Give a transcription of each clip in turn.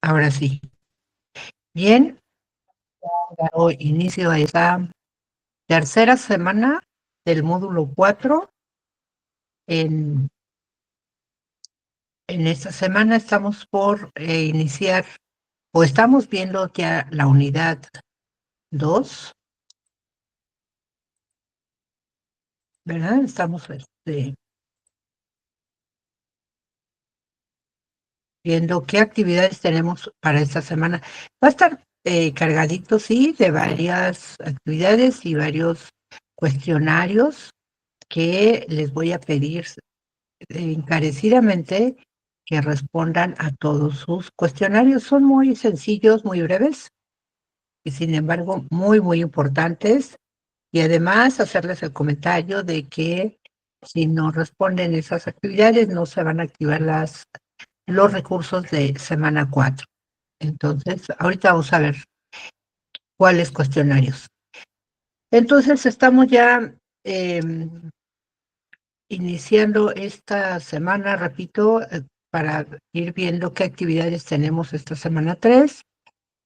Ahora sí. Bien, dado inicio a esta tercera semana del módulo 4. En, en esta semana estamos por iniciar, o estamos viendo ya la unidad 2, ¿verdad? Estamos viendo qué actividades tenemos para esta semana. Va a estar cargadito, sí, de varias actividades y varios cuestionarios que les voy a pedir encarecidamente que respondan a todos sus cuestionarios. Son muy sencillos, muy breves y sin embargo muy importantes. Y además hacerles el comentario de que si no responden esas actividades no se van a activar los recursos de semana 4. Entonces, ahorita vamos a ver cuáles cuestionarios. Entonces, estamos ya iniciando esta semana, repito, para ir viendo qué actividades tenemos esta semana 3.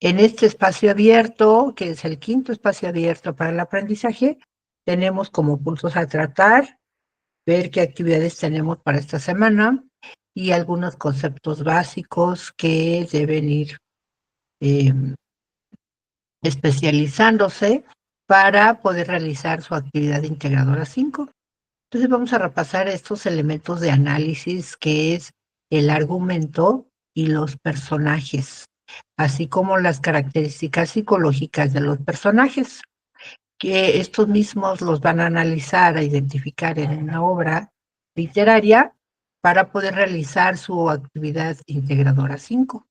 En este espacio abierto, que es el quinto espacio abierto para el aprendizaje, tenemos como puntos a tratar, ver qué actividades tenemos para esta semana y algunos conceptos básicos que deben ir eh, especializándose para poder realizar su actividad integradora 5. Entonces vamos a repasar estos elementos de análisis que es el argumento y los personajes, así como las características psicológicas de los personajes, que estos mismos los van a analizar, a identificar en una obra literaria para poder realizar su actividad integradora 5.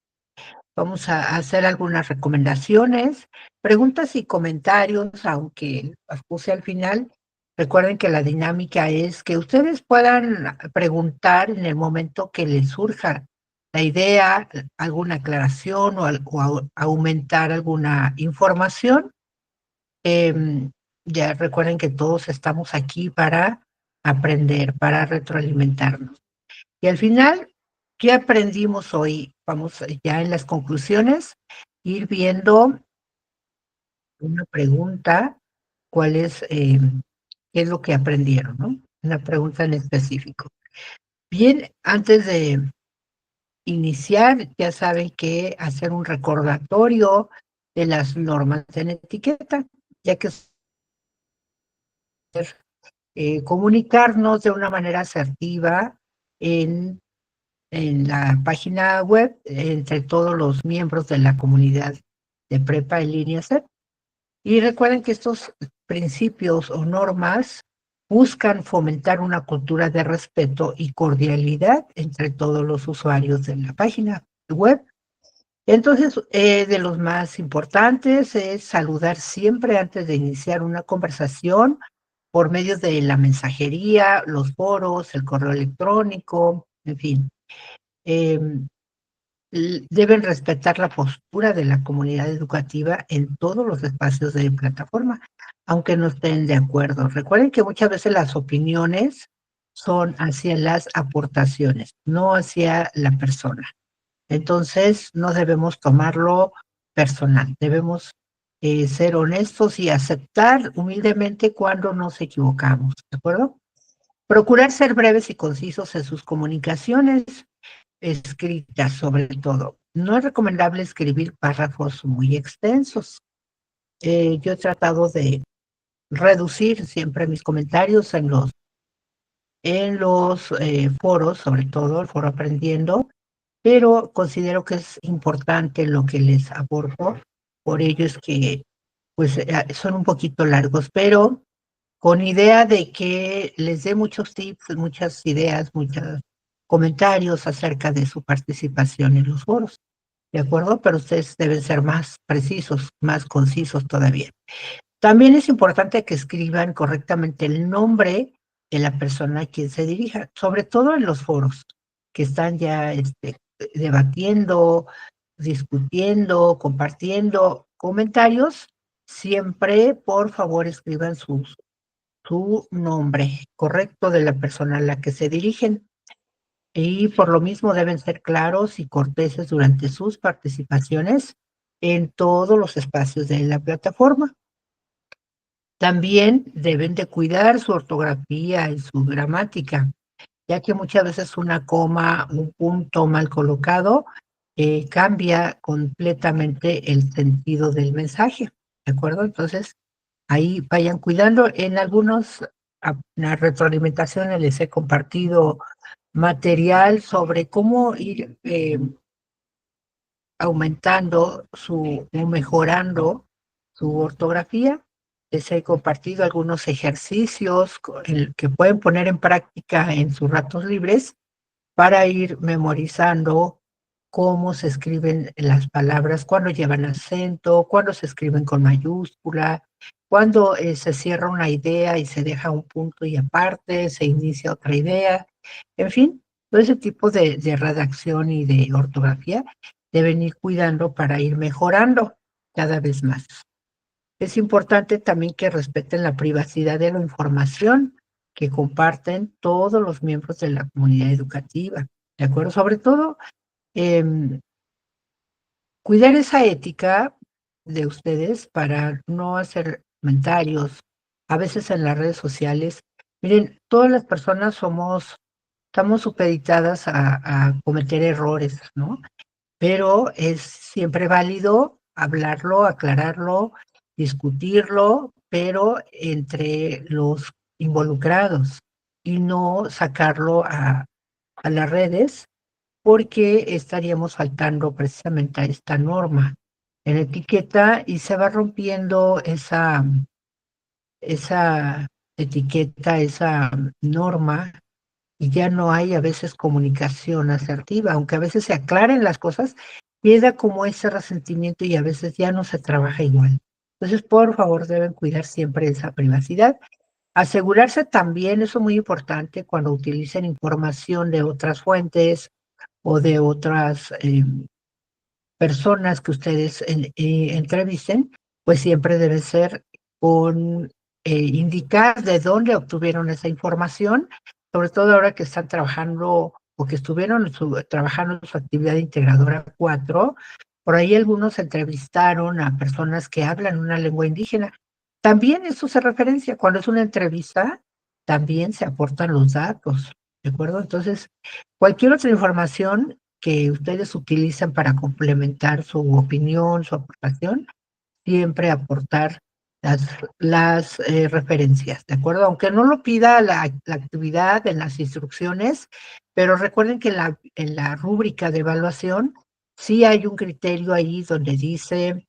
Vamos a hacer algunas recomendaciones, preguntas y comentarios, aunque las puse al final. Recuerden que la dinámica es que ustedes puedan preguntar en el momento que les surja la idea, alguna aclaración o aumentar alguna información. Ya recuerden que todos estamos aquí para aprender, para retroalimentarnos. Y al final, ¿qué aprendimos hoy? Vamos ya en las conclusiones, ir viendo una pregunta, qué es lo que aprendieron, ¿no? Una pregunta en específico. Bien, antes de iniciar, ya saben que hacer un recordatorio de las normas en etiqueta, ya que comunicarnos de una manera asertiva en la página web entre todos los miembros de la comunidad de Prepa en línea CEP. Y recuerden que estos principios o normas buscan fomentar una cultura de respeto y cordialidad entre todos los usuarios de la página web. Entonces, de los más importantes es saludar siempre antes de iniciar una conversación por medio de la mensajería, los foros, el correo electrónico, en fin. Eh, Deben respetar la postura de la comunidad educativa en todos los espacios de plataforma, aunque no estén de acuerdo. Recuerden que muchas veces las opiniones son hacia las aportaciones, no hacia la persona. Entonces, no debemos tomarlo personal, debemos ser honestos y aceptar humildemente cuando nos equivocamos, ¿de acuerdo? Procurar ser breves y concisos en sus comunicaciones escritas, sobre todo. No es recomendable escribir párrafos muy extensos. Yo he tratado de reducir siempre mis comentarios en los foros, sobre todo el foro Aprendiendo, pero considero que es importante lo que les aporto. Por ello es que pues son un poquito largos, pero con idea de que les dé muchos tips, muchas ideas, muchos comentarios acerca de su participación en los foros, ¿de acuerdo? Pero ustedes deben ser más precisos, más concisos todavía. También es importante que escriban correctamente el nombre de la persona a quien se dirija, sobre todo en los foros que están ya debatiendo, discutiendo, compartiendo comentarios. Siempre, por favor, escriban su nombre correcto de la persona a la que se dirigen. y por lo mismo deben ser claros y corteses durante sus participaciones en todos los espacios de la plataforma. También deben de cuidar su ortografía y su gramática, ya que muchas veces una coma, un punto mal colocado, cambia completamente el sentido del mensaje, ¿de acuerdo? Entonces, ahí vayan cuidando. En las retroalimentaciones les he compartido material sobre cómo ir aumentando o mejorando su ortografía. Les he compartido algunos ejercicios que pueden poner en práctica en sus ratos libres para ir memorizando cómo se escriben las palabras, cuándo llevan acento, cuándo se escriben con mayúscula, cuándo se cierra una idea y se deja un punto y aparte se inicia otra idea. En fin, todo ese tipo de redacción y de ortografía deben ir cuidando para ir mejorando cada vez más. Es importante también que respeten la privacidad de la información que comparten todos los miembros de la comunidad educativa, ¿de acuerdo? Sobre todo, cuidar esa ética de ustedes para no hacer comentarios, a veces en las redes sociales. Miren, todas las personas estamos supeditadas a cometer errores, ¿no? Pero es siempre válido hablarlo, aclararlo, discutirlo, pero entre los involucrados y no sacarlo a las redes, porque estaríamos faltando precisamente a esta norma en etiqueta y se va rompiendo esa etiqueta, esa norma, y ya no hay a veces comunicación asertiva, aunque a veces se aclaren las cosas, queda como ese resentimiento y a veces ya no se trabaja igual. Entonces, por favor, deben cuidar siempre esa privacidad. Asegurarse también, eso es muy importante, cuando utilicen información de otras fuentes o de otras personas que ustedes entrevisten, pues siempre debe ser con indicar de dónde obtuvieron esa información, sobre todo ahora que están trabajando o que estuvieron trabajando en su actividad integradora 4. Por ahí algunos entrevistaron a personas que hablan una lengua indígena. También eso se referencia, cuando es una entrevista, también se aportan los datos, ¿de acuerdo? Entonces, cualquier otra información que ustedes utilizan para complementar su opinión, su aportación, siempre aportar las referencias, ¿de acuerdo? Aunque no lo pida la actividad en las instrucciones, pero recuerden que en la rúbrica de evaluación sí hay un criterio ahí donde dice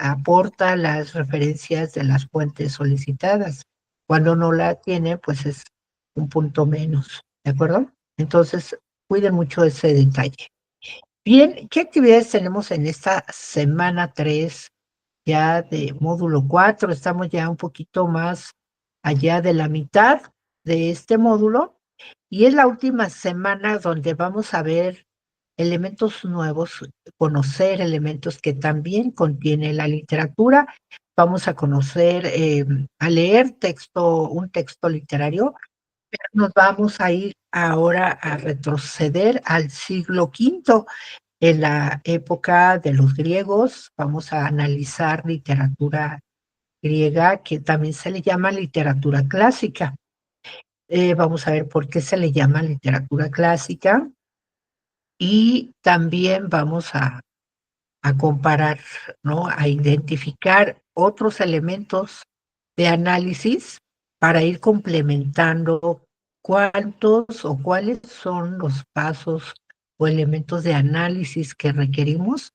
aporta las referencias de las fuentes solicitadas. Cuando no la tiene, pues es un punto menos, ¿de acuerdo? Entonces, cuiden mucho ese detalle. Bien, ¿qué actividades tenemos en esta semana 3 ya de módulo 4? Estamos ya un poquito más allá de la mitad de este módulo y es la última semana donde vamos a ver elementos nuevos, conocer elementos que también contiene la literatura. Vamos a conocer, a leer un texto literario. Nos vamos a ir ahora a retroceder al siglo V, en la época de los griegos. Vamos a analizar literatura griega, que también se le llama literatura clásica. Vamos a ver por qué se le llama literatura clásica y también vamos a comparar, ¿no? A identificar otros elementos de análisis para ir complementando cuántos o cuáles son los pasos o elementos de análisis que requerimos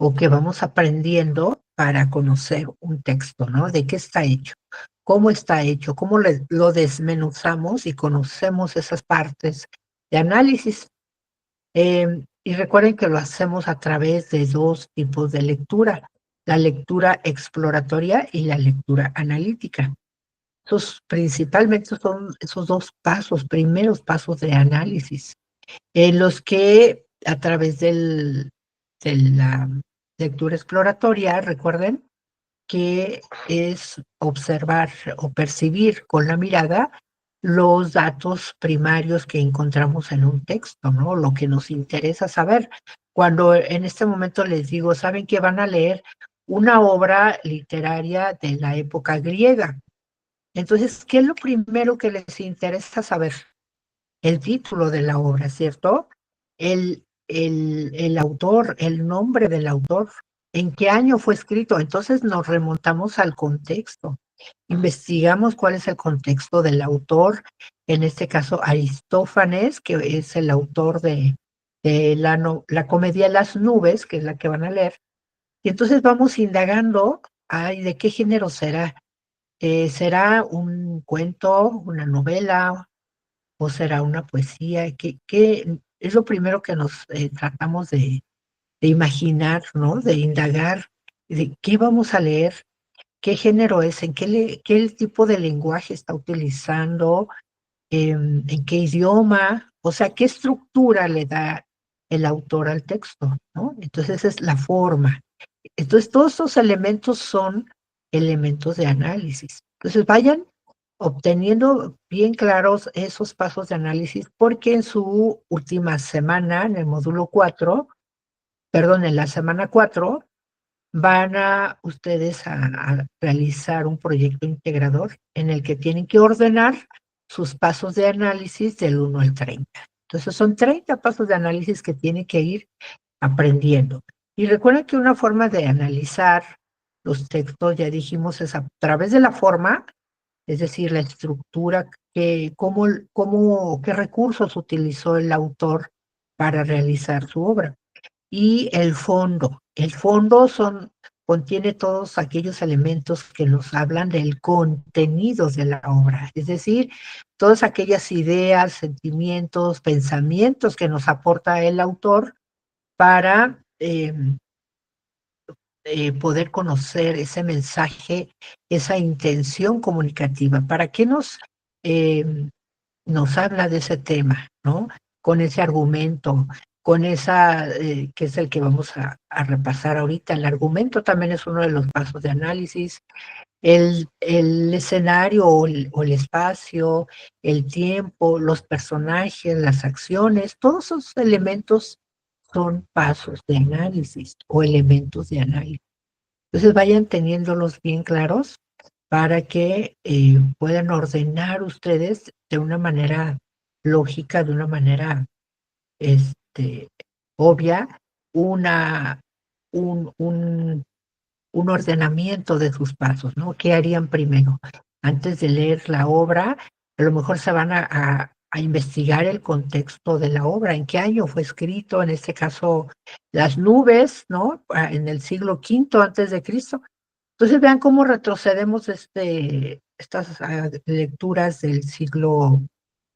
o que vamos aprendiendo para conocer un texto, ¿no? ¿De qué está hecho? ¿Cómo está hecho? ¿Cómo lo desmenuzamos y conocemos esas partes de análisis? Y recuerden que lo hacemos a través de dos tipos de lectura, la lectura exploratoria y la lectura analítica. Principalmente son esos dos pasos, primeros pasos de análisis, en los que a través de la lectura exploratoria, recuerden que es observar o percibir con la mirada los datos primarios que encontramos en un texto, ¿no? Lo que nos interesa saber. Cuando en este momento les digo, saben que van a leer una obra literaria de la época griega. Entonces, ¿qué es lo primero que les interesa saber? El título de la obra, ¿cierto? El autor, el nombre del autor, en qué año fue escrito. Entonces nos remontamos al contexto, investigamos cuál es el contexto del autor, en este caso Aristófanes, que es el autor de la comedia Las nubes, que es la que van a leer, y entonces vamos indagando, ay, ¿de qué género será? ¿Será un cuento, una novela, o será una poesía? ¿Qué es lo primero que nos tratamos de imaginar, ¿no? De indagar, de qué vamos a leer, qué género es, qué tipo de lenguaje está utilizando, en qué idioma, o sea, qué estructura le da el autor al texto, ¿no? Entonces esa es la forma. Entonces todos estos elementos son elementos de análisis. Entonces vayan obteniendo bien claros esos pasos de análisis, porque en su última semana, en el módulo 4, perdón, en la semana 4, van a ustedes a realizar un proyecto integrador en el que tienen que ordenar sus pasos de análisis del 1 al 30. Entonces son 30 pasos de análisis que tienen que ir aprendiendo. Y recuerden que una forma de analizar los textos, ya dijimos, es a través de la forma, es decir, la estructura, qué recursos utilizó el autor para realizar su obra. Y el fondo. El fondo contiene todos aquellos elementos que nos hablan del contenido de la obra, es decir, todas aquellas ideas, sentimientos, pensamientos que nos aporta el autor para poder conocer ese mensaje, esa intención comunicativa. ¿Para qué nos habla de ese tema, ¿no? Con ese argumento, con esa, que es el que vamos a repasar ahorita? El argumento también es uno de los pasos de análisis. El escenario o el espacio, el tiempo, los personajes, las acciones, todos esos elementos son pasos de análisis o elementos de análisis. Entonces vayan teniéndolos bien claros para que puedan ordenar ustedes de una manera lógica, de una manera este, obvia, una, un, un, un ordenamiento de sus pasos, ¿no? ¿Qué harían primero? Antes de leer la obra, a lo mejor se van a investigar el contexto de la obra, en qué año fue escrito, en este caso, Las nubes, ¿no? En el siglo V antes de Cristo. Entonces vean cómo retrocedemos estas lecturas del siglo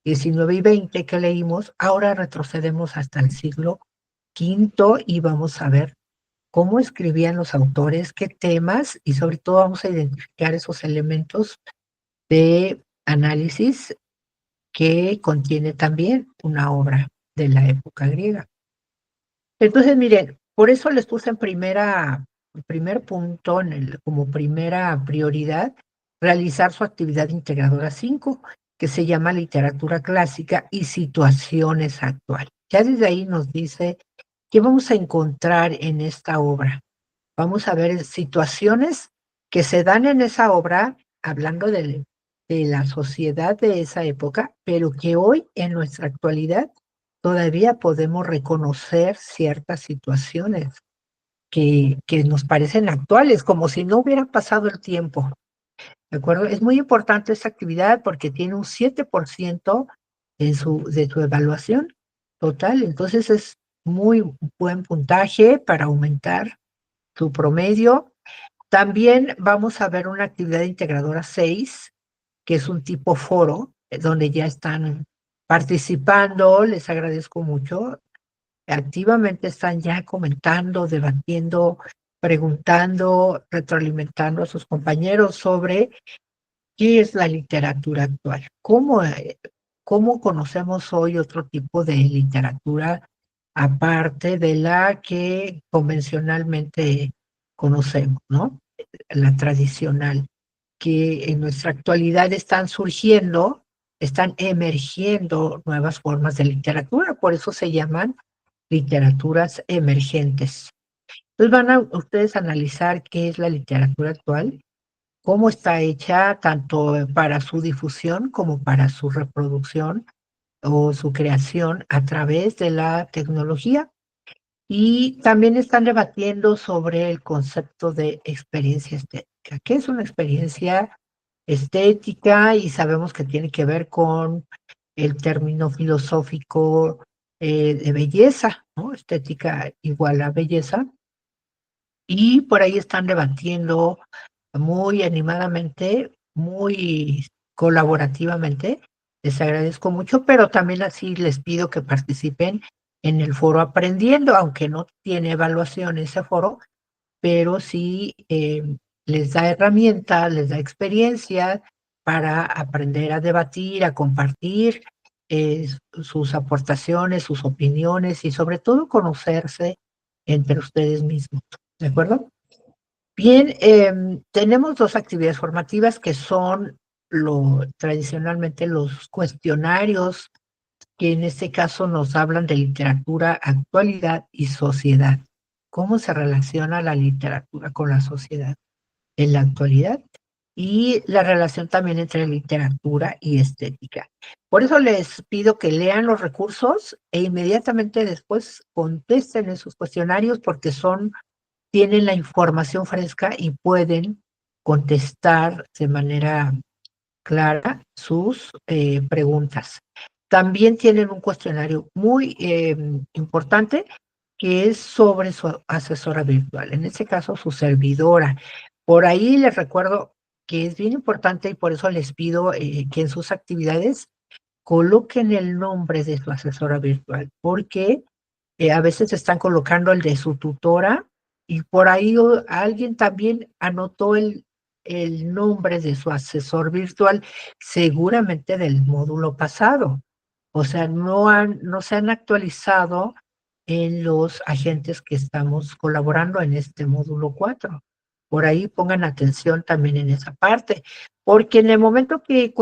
XIX y XX que leímos, ahora retrocedemos hasta el siglo V y vamos a ver cómo escribían los autores, qué temas, y sobre todo vamos a identificar esos elementos de análisis que contiene también una obra de la época griega. Entonces, miren, por eso les puse en primer punto, como primera prioridad, realizar su actividad integradora 5, que se llama literatura clásica y situaciones actuales. Ya desde ahí nos dice qué vamos a encontrar en esta obra. Vamos a ver situaciones que se dan en esa obra, hablando de la sociedad de esa época, pero que hoy, en nuestra actualidad, todavía podemos reconocer ciertas situaciones que nos parecen actuales, como si no hubiera pasado el tiempo. ¿De acuerdo? Es muy importante esta actividad porque tiene un 7% de su evaluación total, entonces es muy buen puntaje para aumentar su promedio. También vamos a ver una actividad integradora 6, que es un tipo foro, donde ya están participando, les agradezco mucho, activamente están ya comentando, debatiendo, preguntando, retroalimentando a sus compañeros sobre qué es la literatura actual, cómo conocemos hoy otro tipo de literatura aparte de la que convencionalmente conocemos, ¿no? La tradicional, que en nuestra actualidad están surgiendo. están emergiendo nuevas formas de literatura, por eso se llaman literaturas emergentes. Entonces van a ustedes analizar qué es la literatura actual, cómo está hecha tanto para su difusión como para su reproducción o su creación a través de la tecnología. Y también están debatiendo sobre el concepto de experiencia estética. ¿Qué es una experiencia estética? Y sabemos que tiene que ver con el término filosófico de belleza, ¿no? Estética igual a belleza. Y por ahí están debatiendo muy animadamente, muy colaborativamente. Les agradezco mucho, pero también así les pido que participen en el foro Aprendiendo, aunque no tiene evaluación ese foro, pero sí les da herramientas, les da experiencia para aprender a debatir, a compartir sus aportaciones, sus opiniones y sobre todo conocerse entre ustedes mismos. ¿De acuerdo? Bien, tenemos dos actividades formativas que son tradicionalmente los cuestionarios, que en este caso nos hablan de literatura, actualidad y sociedad. ¿Cómo se relaciona la literatura con la sociedad en la actualidad? Y la relación también entre literatura y estética. Por eso les pido que lean los recursos e inmediatamente después contesten esos cuestionarios porque tienen la información fresca y pueden contestar de manera clara sus preguntas. También tienen un cuestionario muy importante que es sobre su asesora virtual, en este caso su servidora. Por ahí les recuerdo que es bien importante y por eso les pido que en sus actividades coloquen el nombre de su asesora virtual, porque a veces están colocando el de su tutora y por ahí alguien también anotó el nombre de su asesor virtual, seguramente del módulo pasado. O sea, no se han actualizado en los agentes que estamos colaborando en este módulo 4. Por ahí pongan atención también en esa parte, porque en el momento que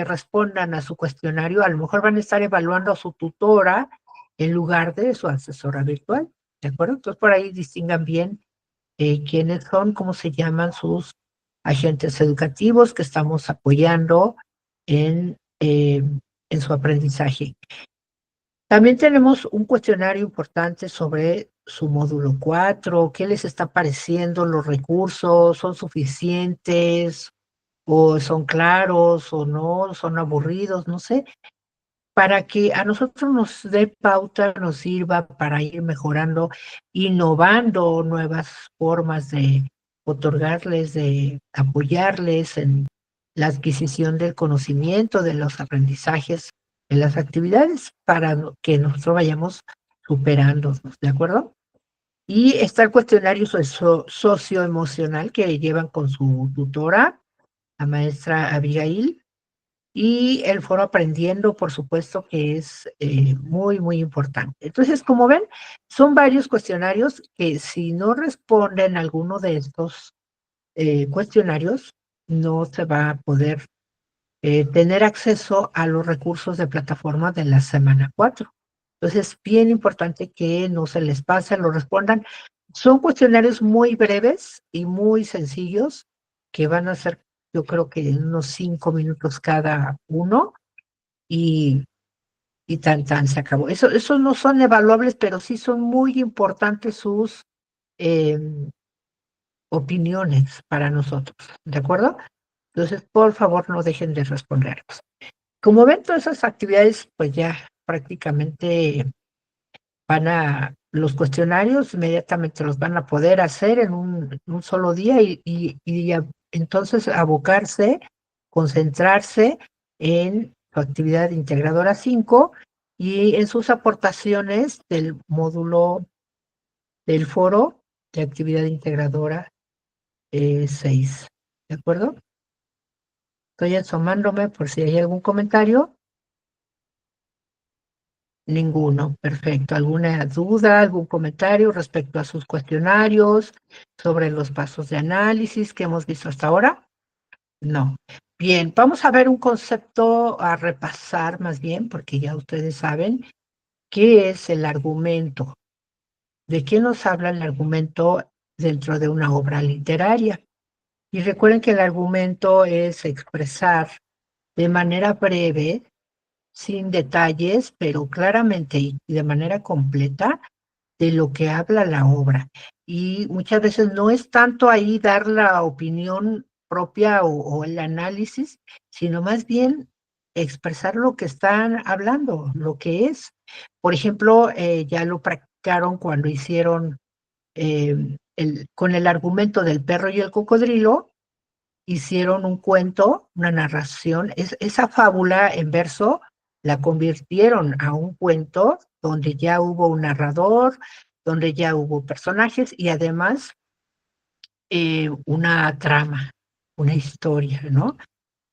respondan a su cuestionario, a lo mejor van a estar evaluando a su tutora en lugar de su asesora virtual, ¿de acuerdo? Entonces por ahí distingan bien quiénes son, cómo se llaman sus agentes educativos que estamos apoyando en su aprendizaje. También tenemos un cuestionario importante sobre su módulo 4, qué les está pareciendo los recursos, son suficientes o son claros o no, son aburridos, no sé, para que a nosotros nos dé pauta, nos sirva para ir mejorando, innovando nuevas formas de otorgarles, de apoyarles en la adquisición del conocimiento, de los aprendizajes, de las actividades, para que nosotros vayamos superándonos, ¿de acuerdo? Y está el cuestionario socioemocional que llevan con su tutora, la maestra Abigail, y el foro Aprendiendo, por supuesto, que es muy, muy importante. Entonces, como ven, son varios cuestionarios que si no responden a alguno de estos cuestionarios, no se va a poder tener acceso a los recursos de plataforma de la semana 4. Entonces, bien importante que no se les pase, lo respondan. Son cuestionarios muy breves y muy sencillos que van a ser, yo creo que en unos 5 minutos cada uno y, y tan se acabó. Eso no son evaluables, pero sí son muy importantes sus eh, opiniones para nosotros, ¿de acuerdo? Entonces, por favor, no dejen de responderlos. Como ven, todas esas actividades, pues ya prácticamente los cuestionarios inmediatamente los van a poder hacer en un solo día entonces abocarse, concentrarse en su actividad integradora 5 y en sus aportaciones del módulo del foro de actividad integradora 6. ¿De acuerdo? Estoy asomándome por si hay algún comentario. Ninguno, perfecto. ¿Alguna duda, algún comentario respecto a sus cuestionarios sobre los pasos de análisis que hemos visto hasta ahora? No. Bien, vamos a ver un concepto a repasar más bien, porque ya ustedes saben qué es el argumento. ¿De qué nos habla el argumento dentro de una obra literaria? Y recuerden que el argumento es expresar de manera breve, sin detalles, pero claramente y de manera completa, de lo que habla la obra. Y muchas veces no es tanto ahí dar la opinión propia o el análisis, sino más bien expresar lo que están hablando, lo que es. Por ejemplo, ya lo practicaron cuando hicieron con el argumento del perro y el cocodrilo, hicieron un cuento, una narración, esa fábula en verso la convirtieron a un cuento donde ya hubo un narrador, donde ya hubo personajes y además una trama, una historia, ¿no?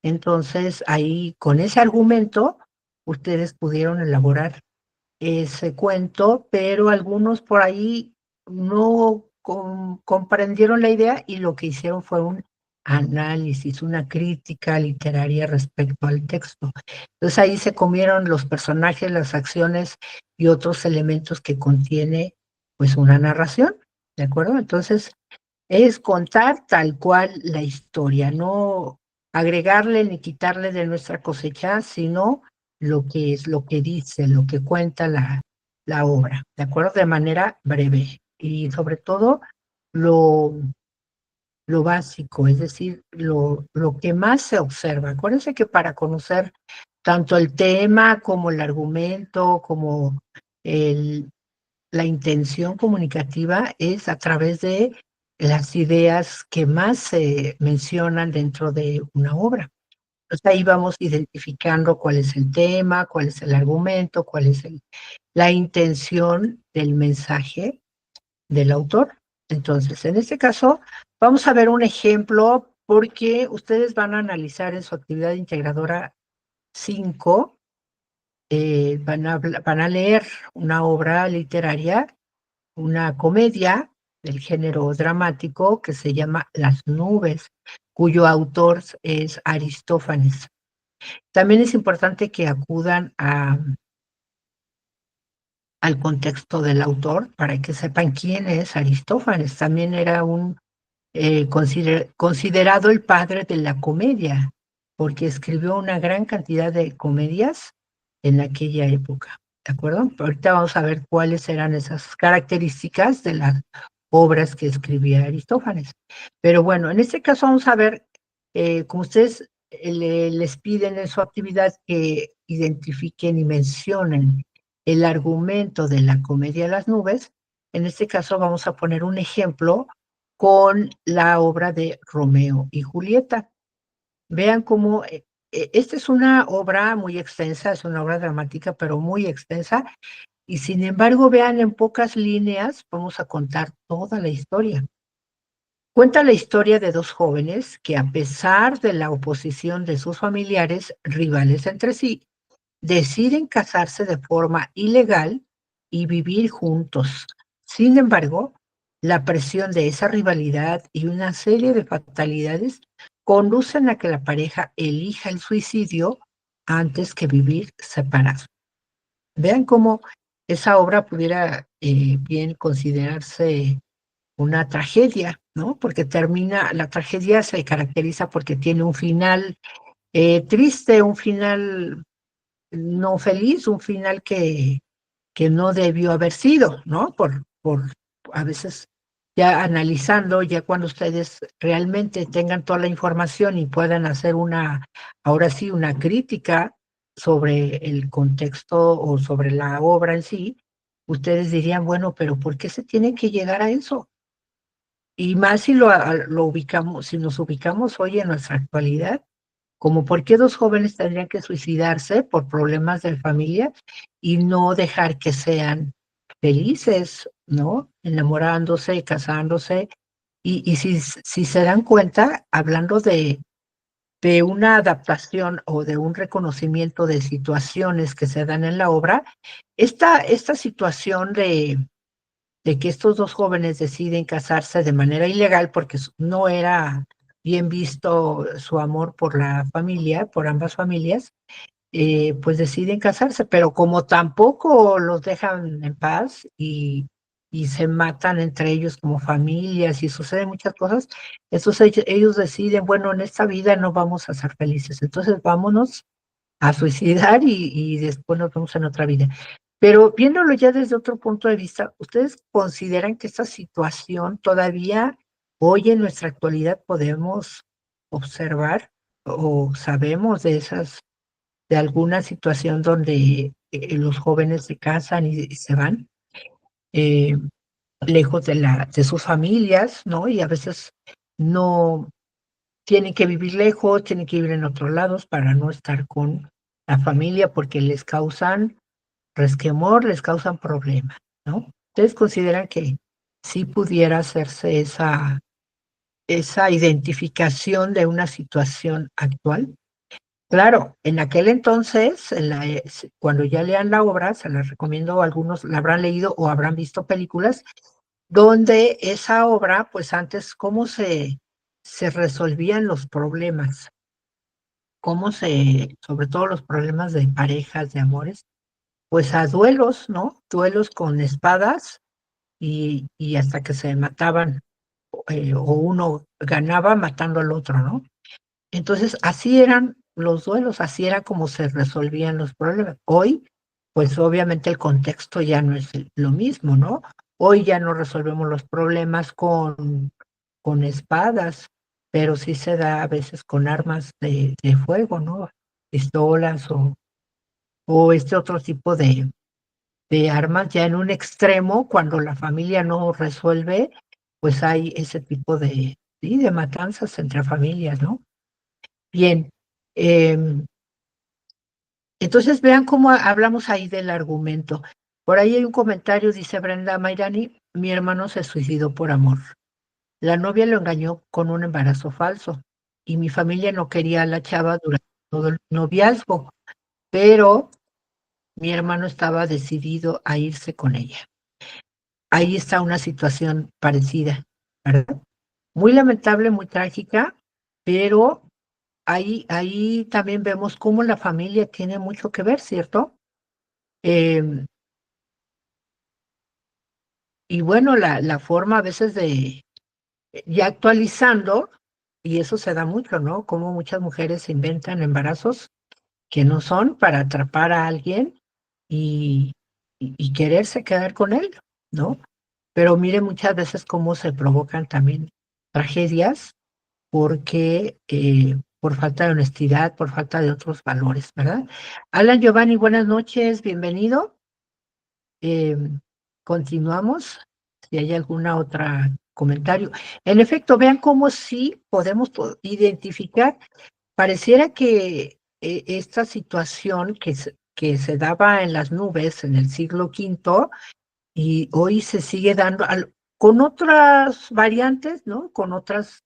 Entonces ahí con ese argumento ustedes pudieron elaborar ese cuento, pero algunos por ahí no comprendieron la idea y lo que hicieron fue un análisis, una crítica literaria respecto al texto. Entonces ahí se comieron los personajes, las acciones y otros elementos que contiene pues una narración, ¿de acuerdo? Entonces es contar tal cual la historia, no agregarle ni quitarle de nuestra cosecha, sino lo que es, lo que dice, lo que cuenta la obra, ¿de acuerdo? De manera breve y sobre todo lo, lo básico, es decir, lo que más se observa. Acuérdense que para conocer tanto el tema como el argumento, como el, la intención comunicativa es a través de las ideas que más se mencionan dentro de una obra. Entonces ahí vamos identificando cuál es el tema, cuál es el argumento, cuál es la intención del mensaje del autor. Entonces, en este caso, vamos a ver un ejemplo porque ustedes van a analizar en su actividad integradora 5, van a leer una obra literaria, una comedia del género dramático que se llama Las nubes, cuyo autor es Aristófanes. También es importante que acudan al contexto del autor para que sepan quién es Aristófanes. También era un considerado el padre de la comedia, porque escribió una gran cantidad de comedias en aquella época. ¿De acuerdo? Ahorita vamos a ver cuáles eran esas características de las obras que escribía Aristófanes. Pero bueno, en este caso vamos a ver, como ustedes les piden en su actividad que identifiquen y mencionen el argumento de la comedia de las nubes, en este caso vamos a poner un ejemplo con la obra de Romeo y Julieta. Vean cómo esta es una obra muy extensa, es una obra dramática, pero muy extensa, y sin embargo, vean, en pocas líneas vamos a contar toda la historia. Cuenta la historia de dos jóvenes que, a pesar de la oposición de sus familiares, rivales entre sí, deciden casarse de forma ilegal y vivir juntos. Sin embargo, la presión de esa rivalidad y una serie de fatalidades conducen a que la pareja elija el suicidio antes que vivir separados. Vean cómo esa obra pudiera bien considerarse una tragedia, ¿no? Porque la tragedia se caracteriza porque tiene un final triste, un final no feliz, un final que no debió haber sido, ¿no? Por a veces ya analizando, ya cuando ustedes realmente tengan toda la información y puedan hacer ahora sí, una crítica sobre el contexto o sobre la obra en sí, ustedes dirían, bueno, pero ¿por qué se tiene que llegar a eso? Y más si lo ubicamos, si nos ubicamos hoy en nuestra actualidad, como por qué dos jóvenes tendrían que suicidarse por problemas de familia y no dejar que sean felices, ¿no? Enamorándose, casándose. Y si se dan cuenta, hablando de una adaptación o de un reconocimiento de situaciones que se dan en la obra, esta situación de que estos dos jóvenes deciden casarse de manera ilegal porque no era bien visto su amor por la familia, por ambas familias, pues deciden casarse, pero como tampoco los dejan en paz y se matan entre ellos como familias y suceden muchas cosas, entonces ellos deciden, bueno, en esta vida no vamos a ser felices, entonces vámonos a suicidar y después nos vemos en otra vida. Pero viéndolo ya desde otro punto de vista, ¿ustedes consideran que esta situación todavía hoy en nuestra actualidad podemos observar o sabemos de alguna situación donde los jóvenes se casan y se van eh, lejos de sus familias, ¿no? Y a veces no tienen que vivir lejos, tienen que vivir en otros lados para no estar con la familia porque les causan resquemor, les causan problemas, ¿no? ¿Ustedes consideran que sí pudiera hacerse esa identificación de una situación actual? Claro, en aquel entonces, cuando ya lean la obra, se las recomiendo, algunos la habrán leído o habrán visto películas, donde esa obra, pues antes, cómo se resolvían los problemas, sobre todo los problemas de parejas, de amores, pues a duelos, ¿no? Duelos con espadas y hasta que se mataban, o uno ganaba matando al otro, ¿no? Entonces, así eran los duelos, así era como se resolvían los problemas. Hoy, pues obviamente el contexto ya no es lo mismo, ¿no? Hoy ya no resolvemos los problemas con espadas, pero sí se da a veces con armas de fuego, ¿no? Pistolas o este otro tipo de armas ya en un extremo, cuando la familia no resuelve, pues hay ese tipo sí, de matanzas entre familias, ¿no? Bien, entonces vean cómo hablamos ahí del argumento. Por ahí hay un comentario, dice Brenda Mayrani, mi hermano se suicidó por amor. La novia lo engañó con un embarazo falso y mi familia no quería a la chava durante todo el noviazgo, pero mi hermano estaba decidido a irse con ella. Ahí está una situación parecida, ¿verdad? Muy lamentable, muy trágica, pero ahí también vemos cómo la familia tiene mucho que ver, ¿cierto? Em, y bueno, la forma a veces ya actualizando, y eso se da mucho, ¿no? Como muchas mujeres se inventan embarazos que no son para atrapar a alguien y, y quererse quedar con él, ¿no? Pero mire muchas veces cómo se provocan también tragedias porque por falta de honestidad, por falta de otros valores, ¿verdad? Alan Giovanni, buenas noches, bienvenido. Eh, Continuamos. Si hay alguna otra comentario. En efecto, vean cómo sí podemos identificar. Pareciera que esta situación que se daba en las nubes en el siglo V y hoy se sigue dando con otras variantes, ¿no? Con otros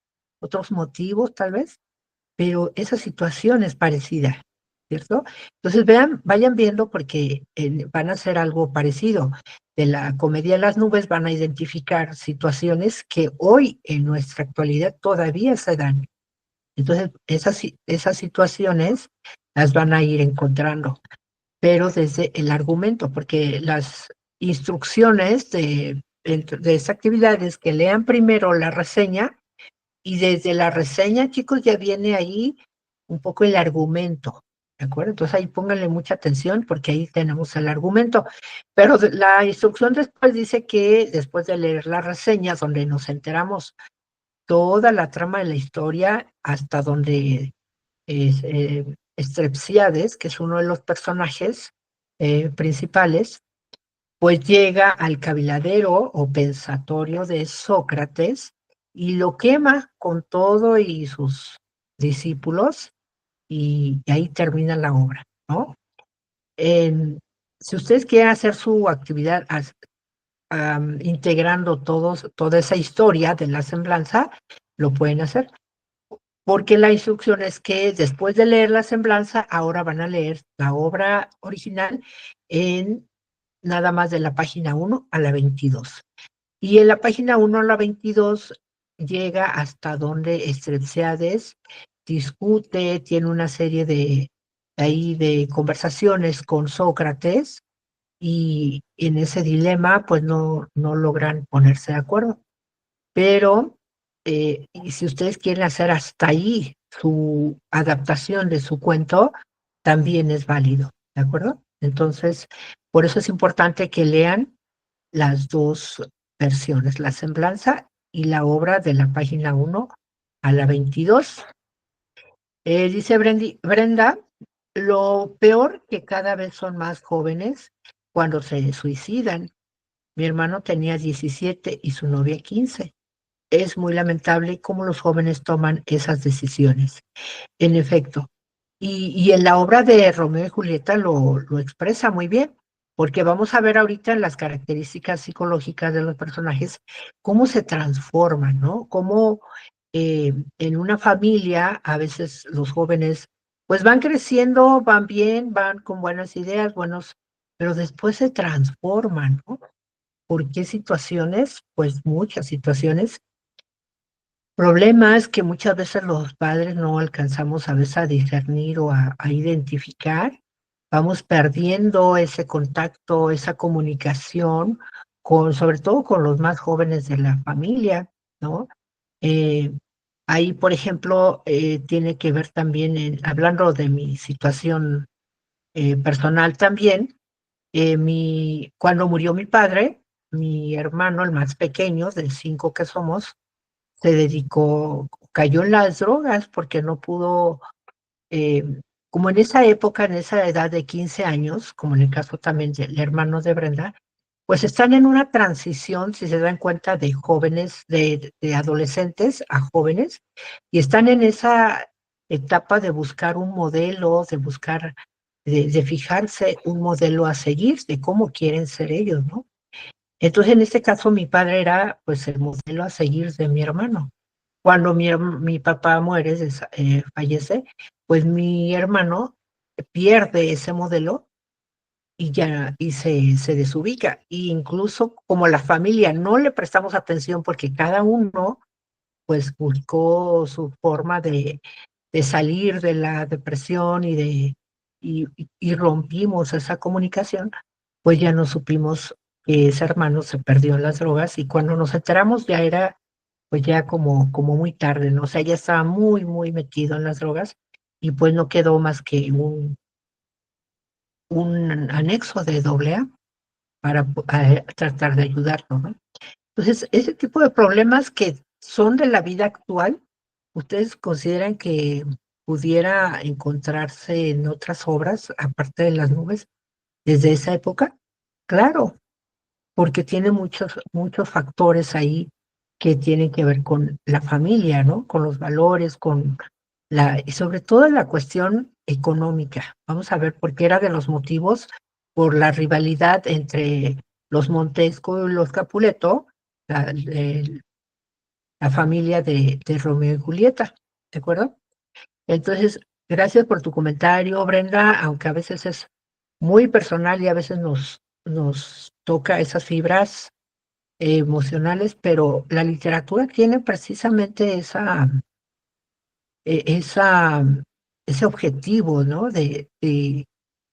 motivos tal vez, pero esa situación es parecida, ¿cierto? Entonces vayan viendo porque van a hacer algo parecido. De la comedia de las nubes van a identificar situaciones que hoy en nuestra actualidad todavía se dan. Entonces, esas situaciones las van a ir encontrando, pero desde el argumento, porque las instrucciones de esta actividad es que lean primero la reseña y desde la reseña, chicos, ya viene ahí un poco el argumento, ¿de acuerdo? Entonces ahí pónganle mucha atención porque ahí tenemos el argumento. Pero la instrucción después dice que después de leer la reseña, donde nos enteramos toda la trama de la historia, hasta donde Strepsiades, que es uno de los personajes principales, pues llega al caviladero o pensatorio de Sócrates y lo quema con todo y sus discípulos y ahí termina la obra, ¿no? Si ustedes quieren hacer su actividad integrando toda esa historia de la semblanza, lo pueden hacer, porque la instrucción es que después de leer la semblanza, ahora van a leer la obra original en nada más de la página 1 a la 22. Y en la página 1 a la 22 llega hasta donde Strepsiades discute, tiene una serie de conversaciones con Sócrates, y en ese dilema pues no logran ponerse de acuerdo. Pero y si ustedes quieren hacer hasta ahí su adaptación de su cuento, también es válido, ¿de acuerdo? Entonces, por eso es importante que lean las dos versiones, la semblanza y la obra de la página 1 a la 22. Dice Brenda, lo peor que cada vez son más jóvenes cuando se suicidan. Mi hermano tenía 17 y su novia 15. Es muy lamentable cómo los jóvenes toman esas decisiones. En efecto, y en la obra de Romeo y Julieta lo expresa muy bien, porque vamos a ver ahorita las características psicológicas de los personajes, cómo se transforman, ¿no? Cómo en una familia a veces los jóvenes pues van creciendo, van bien, van con buenas ideas, buenos, pero después se transforman, ¿no? ¿Por qué situaciones? Pues muchas situaciones. Problemas que muchas veces los padres no alcanzamos a veces a discernir o a identificar. Vamos perdiendo ese contacto, esa comunicación con, sobre todo con los más jóvenes de la familia, ¿no? Eh, Ahí, por ejemplo, tiene que ver también, hablando de mi situación personal también, cuando murió mi padre, mi hermano, el más pequeño, de 5 que somos, se dedicó, cayó en las drogas porque no pudo, eh, como en esa época, en esa edad de 15 años, como en el caso también del hermano de Brenda, pues están en una transición, si se dan cuenta, de jóvenes, de adolescentes a jóvenes, y están en esa etapa de buscar un modelo, de buscar, de fijarse un modelo a seguir, de cómo quieren ser ellos, ¿no? Entonces, en este caso, mi padre era, pues, el modelo a seguir de mi hermano. Cuando mi papá muere, fallece, pues mi hermano pierde ese modelo y ya se desubica. E incluso como la familia no le prestamos atención porque cada uno pues buscó su forma de salir de la depresión y rompimos esa comunicación, pues ya no supimos que ese hermano se perdió en las drogas, y cuando nos enteramos ya era pues ya como muy tarde, ¿no? O sea, ya estaba muy metido en las drogas, y pues no quedó más que un anexo de AA para tratar de ayudarlo, ¿no? Entonces, ese tipo de problemas que son de la vida actual, ¿ustedes consideran que pudiera encontrarse en otras obras, aparte de Las nubes, desde esa época? Claro, porque tiene muchos factores ahí que tienen que ver con la familia, ¿no? Con los valores, y sobre todo la cuestión económica. Vamos a ver, porque era de los motivos por la rivalidad entre los Montesco y los Capuleto, la familia de Romeo y Julieta, ¿de acuerdo? Entonces, gracias por tu comentario, Brenda, aunque a veces es muy personal y a veces nos toca esas fibras emocionales, pero la literatura tiene precisamente esa, ese objetivo, ¿no? De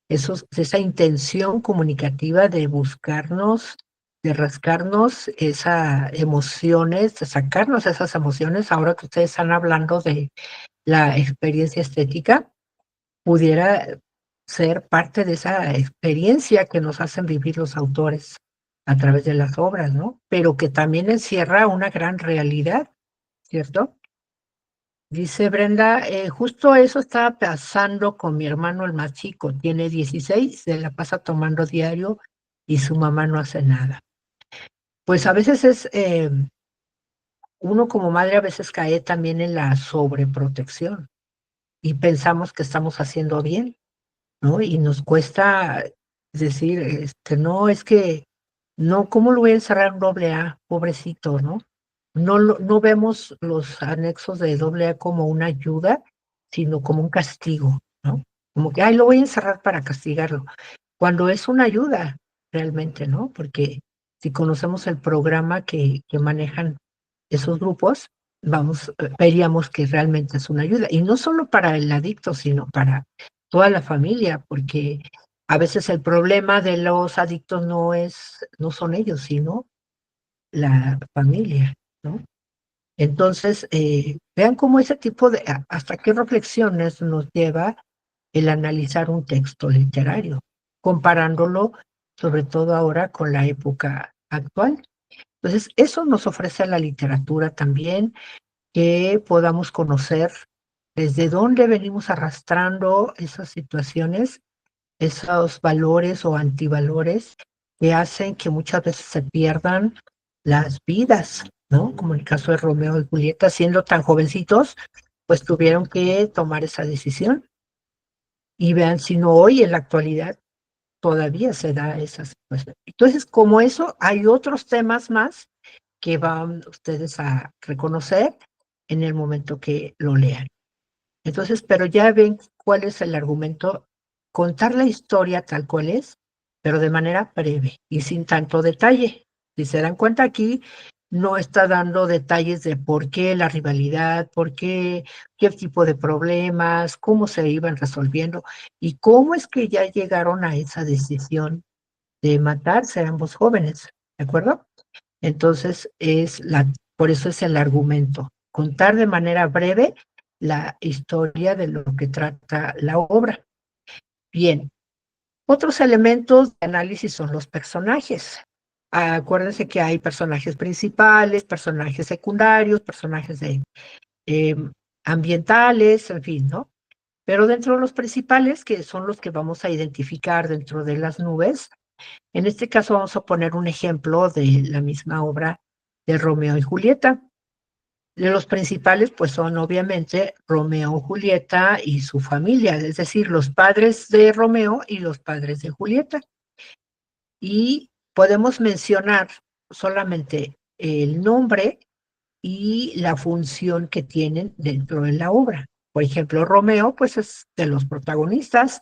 esa intención comunicativa de buscarnos, de rascarnos esas emociones, de sacarnos esas emociones. Ahora que ustedes están hablando de la experiencia estética, pudiera ser parte de esa experiencia que nos hacen vivir los autores a través de las obras, ¿no? Pero que también encierra una gran realidad, ¿cierto? Dice Brenda, justo eso estaba pasando con mi hermano el más chico, tiene 16, se la pasa tomando diario y su mamá no hace nada. Pues a veces uno como madre a veces cae también en la sobreprotección y pensamos que estamos haciendo bien, ¿no? Y nos cuesta decir, no, es que, no, ¿cómo lo voy a encerrar en doble A? Pobrecito, ¿no? No vemos los anexos de doble A como una ayuda, sino como un castigo, ¿no? Como que, ay, lo voy a encerrar para castigarlo, cuando es una ayuda realmente, ¿no? Porque si conocemos el programa que manejan esos grupos, veríamos que realmente es una ayuda. Y no solo para el adicto, sino para toda la familia, porque a veces el problema de los adictos no son ellos, sino la familia, ¿no? Entonces, vean cómo ese tipo hasta qué reflexiones nos lleva el analizar un texto literario, comparándolo sobre todo ahora con la época actual. Entonces, eso nos ofrece la literatura también, que podamos conocer desde dónde venimos arrastrando esas situaciones, esos valores o antivalores que hacen que muchas veces se pierdan las vidas, ¿no? Como el caso de Romeo y Julieta, siendo tan jovencitos, pues tuvieron que tomar esa decisión. Y vean si no hoy en la actualidad todavía se da esa situación. Entonces, como eso, hay otros temas más que van ustedes a reconocer en el momento que lo lean. Entonces, pero ya ven cuál es el argumento, contar la historia tal cual es, pero de manera breve y sin tanto detalle. Si se dan cuenta aquí, no está dando detalles de por qué la rivalidad, por qué tipo de problemas, cómo se iban resolviendo y cómo es que ya llegaron a esa decisión de matarse a ambos jóvenes, ¿de acuerdo? Entonces, por eso es el argumento, contar de manera breve la historia de lo que trata la obra. Bien, otros elementos de análisis son los personajes. Acuérdense que hay personajes principales, personajes secundarios, personajes eh, ambientales, en fin, ¿no? Pero dentro de los principales, que son los que vamos a identificar dentro de las nubes, en este caso vamos a poner un ejemplo de la misma obra de Romeo y Julieta. Los principales, pues, son obviamente Romeo, Julieta y su familia, es decir, los padres de Romeo y los padres de Julieta. Y podemos mencionar solamente el nombre y la función que tienen dentro de la obra. Por ejemplo, Romeo, pues, es de los protagonistas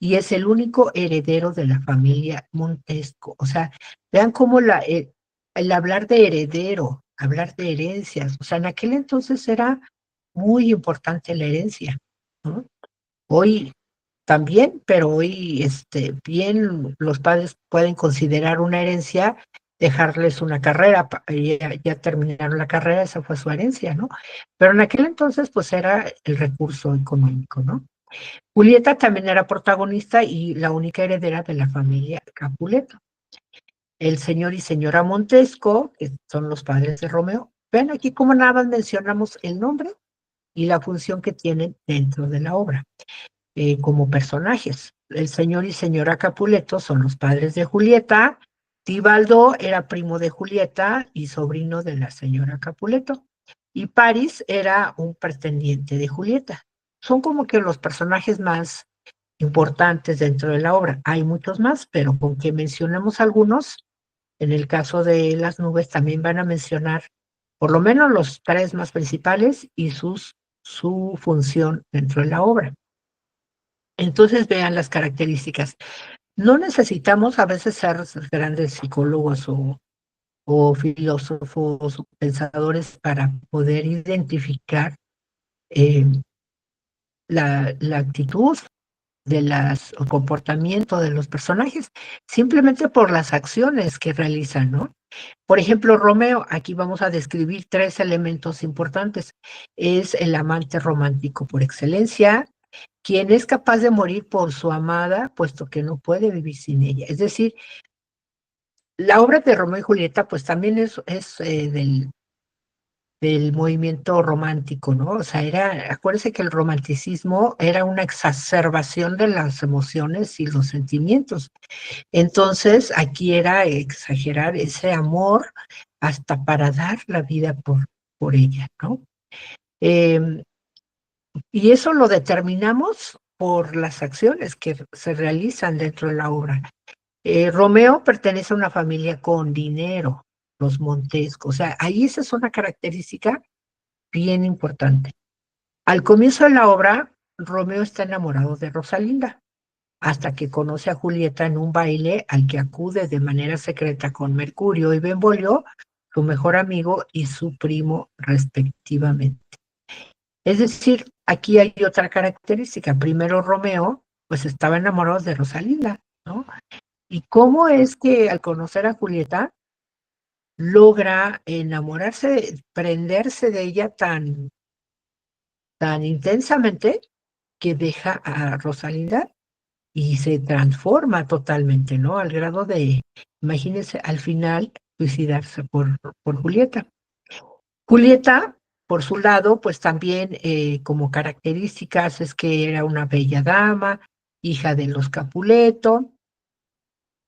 y es el único heredero de la familia Montesco. O sea, vean cómo el hablar de heredero, hablar de herencias, o sea, en aquel entonces era muy importante la herencia, ¿no? Hoy también, pero hoy bien los padres pueden considerar una herencia dejarles una carrera, ya terminaron la carrera, esa fue su herencia, ¿no? Pero en aquel entonces pues era el recurso económico, ¿no? Julieta también era protagonista y la única heredera de la familia Capuleto. El señor y señora Montesco, que son los padres de Romeo, ven aquí como nada más mencionamos el nombre y la función que tienen dentro de la obra, como personajes. El señor y señora Capuleto son los padres de Julieta, Tibaldo era primo de Julieta y sobrino de la señora Capuleto, y Paris era un pretendiente de Julieta. Son como que los personajes más importantes dentro de la obra. Hay muchos más, pero con que mencionemos algunos, en el caso de las nubes también van a mencionar por lo menos los tres más principales y su función dentro de la obra. Entonces vean las características. No necesitamos a veces ser grandes psicólogos o filósofos o pensadores para poder identificar eh, la actitud o comportamiento de los personajes, simplemente por las acciones que realizan, ¿no? Por ejemplo, Romeo, aquí vamos a describir tres elementos importantes. Es el amante romántico por excelencia, quien es capaz de morir por su amada, puesto que no puede vivir sin ella. Es decir, la obra de Romeo y Julieta, pues también es del movimiento romántico, ¿no? O sea, acuérdense que el romanticismo era una exacerbación de las emociones y los sentimientos. Entonces, aquí era exagerar ese amor hasta para dar la vida por ella, ¿no? Eh, y eso lo determinamos por las acciones que se realizan dentro de la obra. Romeo pertenece a una familia con dinero, los Montesco, o sea, ahí esa es una característica bien importante. Al comienzo de la obra, Romeo está enamorado de Rosalinda, hasta que conoce a Julieta en un baile al que acude de manera secreta con Mercurio y Benvolio, su mejor amigo y su primo respectivamente. Es decir, aquí hay otra característica. Primero Romeo, pues estaba enamorado de Rosalinda, ¿no? ¿Y cómo es que al conocer a Julieta logra enamorarse, prenderse de ella tan intensamente que deja a Rosalinda y se transforma totalmente, ¿no? Al grado de, imagínense, al final suicidarse por Julieta. Julieta, por su lado, pues también como características es que era una bella dama, hija de los Capuleto,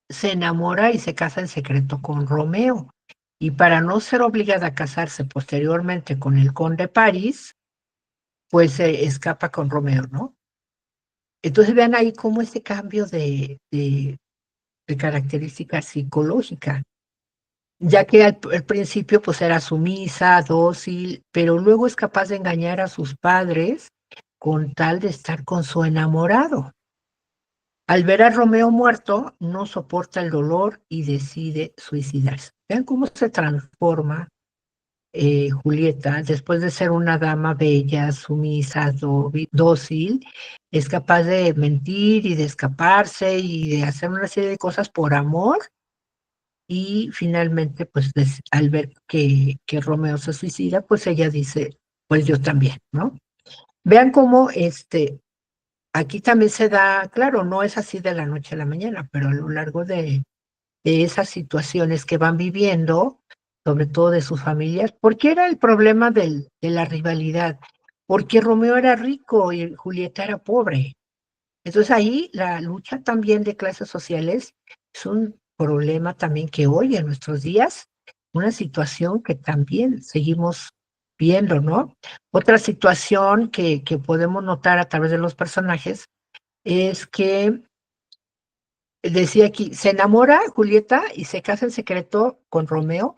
se enamora y se casa en secreto con Romeo. Y para no ser obligada a casarse posteriormente con el conde París, pues se escapa con Romeo, ¿no? Entonces vean ahí cómo ese cambio de característica psicológica, ya que al principio pues era sumisa, dócil, pero luego es capaz de engañar a sus padres con tal de estar con su enamorado. Al ver a Romeo muerto, no soporta el dolor y decide suicidarse. Vean cómo se transforma Julieta, después de ser una dama bella, sumisa, dócil, es capaz de mentir y de escaparse y de hacer una serie de cosas por amor. Y finalmente, pues al ver que Romeo se suicida, pues ella dice, pues yo también, ¿no? Vean cómo aquí también se da, claro, no es así de la noche a la mañana, pero a lo largo de esas situaciones que van viviendo, sobre todo de sus familias, porque era el problema de la rivalidad, porque Romeo era rico y Julieta era pobre. Entonces ahí la lucha también de clases sociales es un problema también que hoy en nuestros días, una situación que también seguimos viendo, ¿no? Otra situación que podemos notar a través de los personajes es que decía aquí, se enamora Julieta y se casa en secreto con Romeo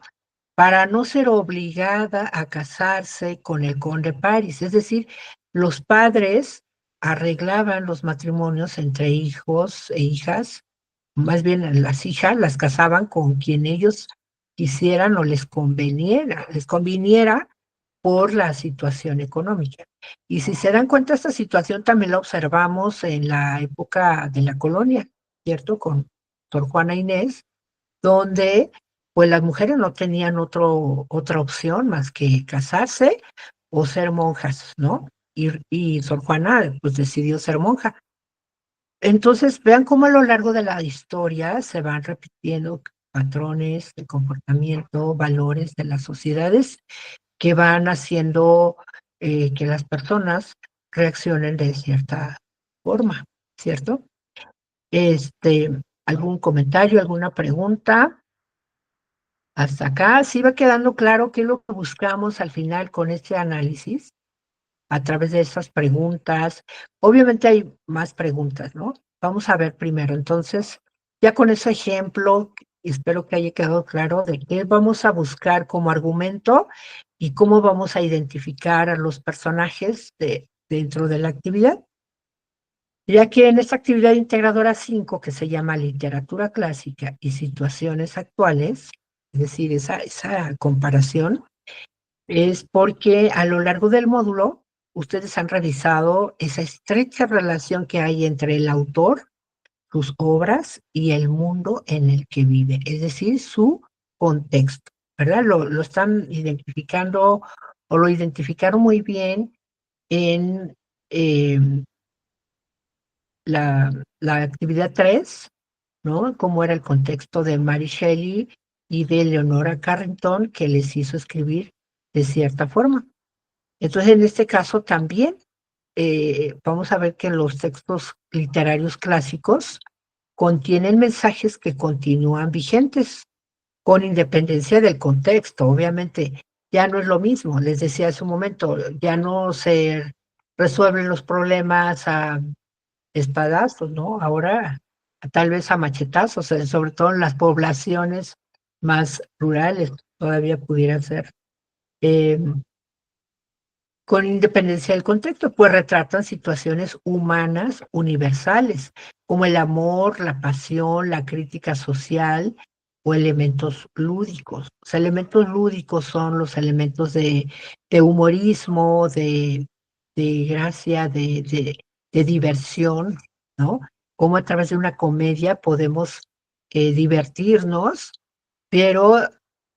para no ser obligada a casarse con el conde París. Es decir, los padres arreglaban los matrimonios entre hijos e hijas, más bien las hijas las casaban con quien ellos quisieran o les conviniera por la situación económica. Y si se dan cuenta, esta situación también la observamos en la época de la colonia, ¿cierto? Con Sor Juana Inés, donde pues las mujeres no tenían otra opción más que casarse o ser monjas, ¿no? Y Sor Juana pues decidió ser monja. Entonces, vean cómo a lo largo de la historia se van repitiendo patrones de comportamiento, valores de las sociedades que van haciendo que las personas reaccionen de cierta forma, ¿cierto? ¿Algún comentario, alguna pregunta? Hasta acá, ¿sí va quedando claro qué es lo que buscamos al final con este análisis a través de estas preguntas? Obviamente hay más preguntas, ¿no? Vamos a ver primero, entonces, ya con ese ejemplo, espero que haya quedado claro de qué vamos a buscar como argumento y cómo vamos a identificar a los personajes dentro de la actividad. Ya que en esta actividad integradora 5, que se llama Literatura Clásica y Situaciones Actuales, es decir, esa comparación, es porque a lo largo del módulo ustedes han revisado esa estrecha relación que hay entre el autor, sus obras y el mundo en el que vive, es decir, su contexto, ¿verdad? Lo están identificando o lo identificaron muy bien en la actividad 3, ¿no? Cómo era el contexto de Mary Shelley y de Leonora Carrington que les hizo escribir de cierta forma. Entonces, en este caso también vamos a ver que los textos literarios clásicos contienen mensajes que continúan vigentes con independencia del contexto. Obviamente, ya no es lo mismo. Les decía hace un momento, ya no se resuelven los problemas a espadazos, ¿no? Ahora tal vez a machetazos, sobre todo en las poblaciones más rurales, todavía pudiera ser. Eh, con independencia del contexto, pues retratan situaciones humanas universales, como el amor, la pasión, la crítica social o elementos lúdicos. Los elementos lúdicos son los elementos de humorismo, de gracia, de diversión, ¿no? Cómo a través de una comedia podemos divertirnos, pero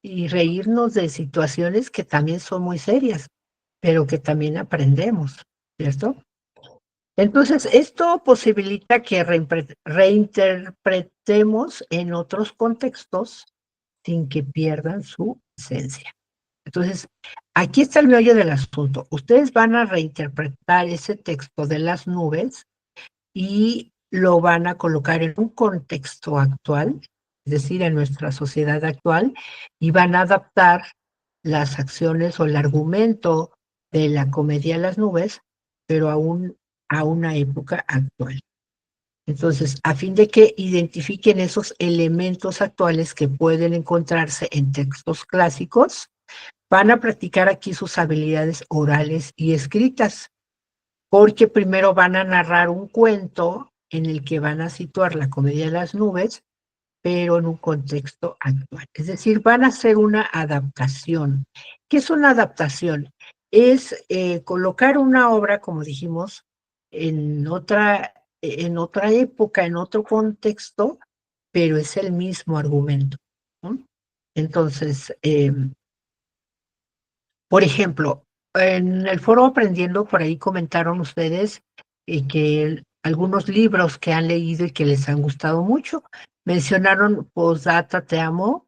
y reírnos de situaciones que también son muy serias, pero que también aprendemos, ¿cierto? Entonces, esto posibilita que reinterpretemos en otros contextos sin que pierdan su esencia. Entonces, aquí está el meollo del asunto. Ustedes van a reinterpretar ese texto de las nubes y lo van a colocar en un contexto actual, es decir, en nuestra sociedad actual, y van a adaptar las acciones o el argumento de la comedia Las nubes, pero a una época actual. Entonces, a fin de que identifiquen esos elementos actuales que pueden encontrarse en textos clásicos, van a practicar aquí sus habilidades orales y escritas, porque primero van a narrar un cuento en el que van a situar la comedia de las nubes, pero en un contexto actual. Es decir, van a hacer una adaptación. ¿Qué es una adaptación? Es colocar una obra, como dijimos, en otra época, en otro contexto, pero es el mismo argumento, ¿no? Entonces, por ejemplo, en el foro Aprendiendo, por ahí comentaron ustedes que algunos libros que han leído y que les han gustado mucho. Mencionaron Postdata, Te amo,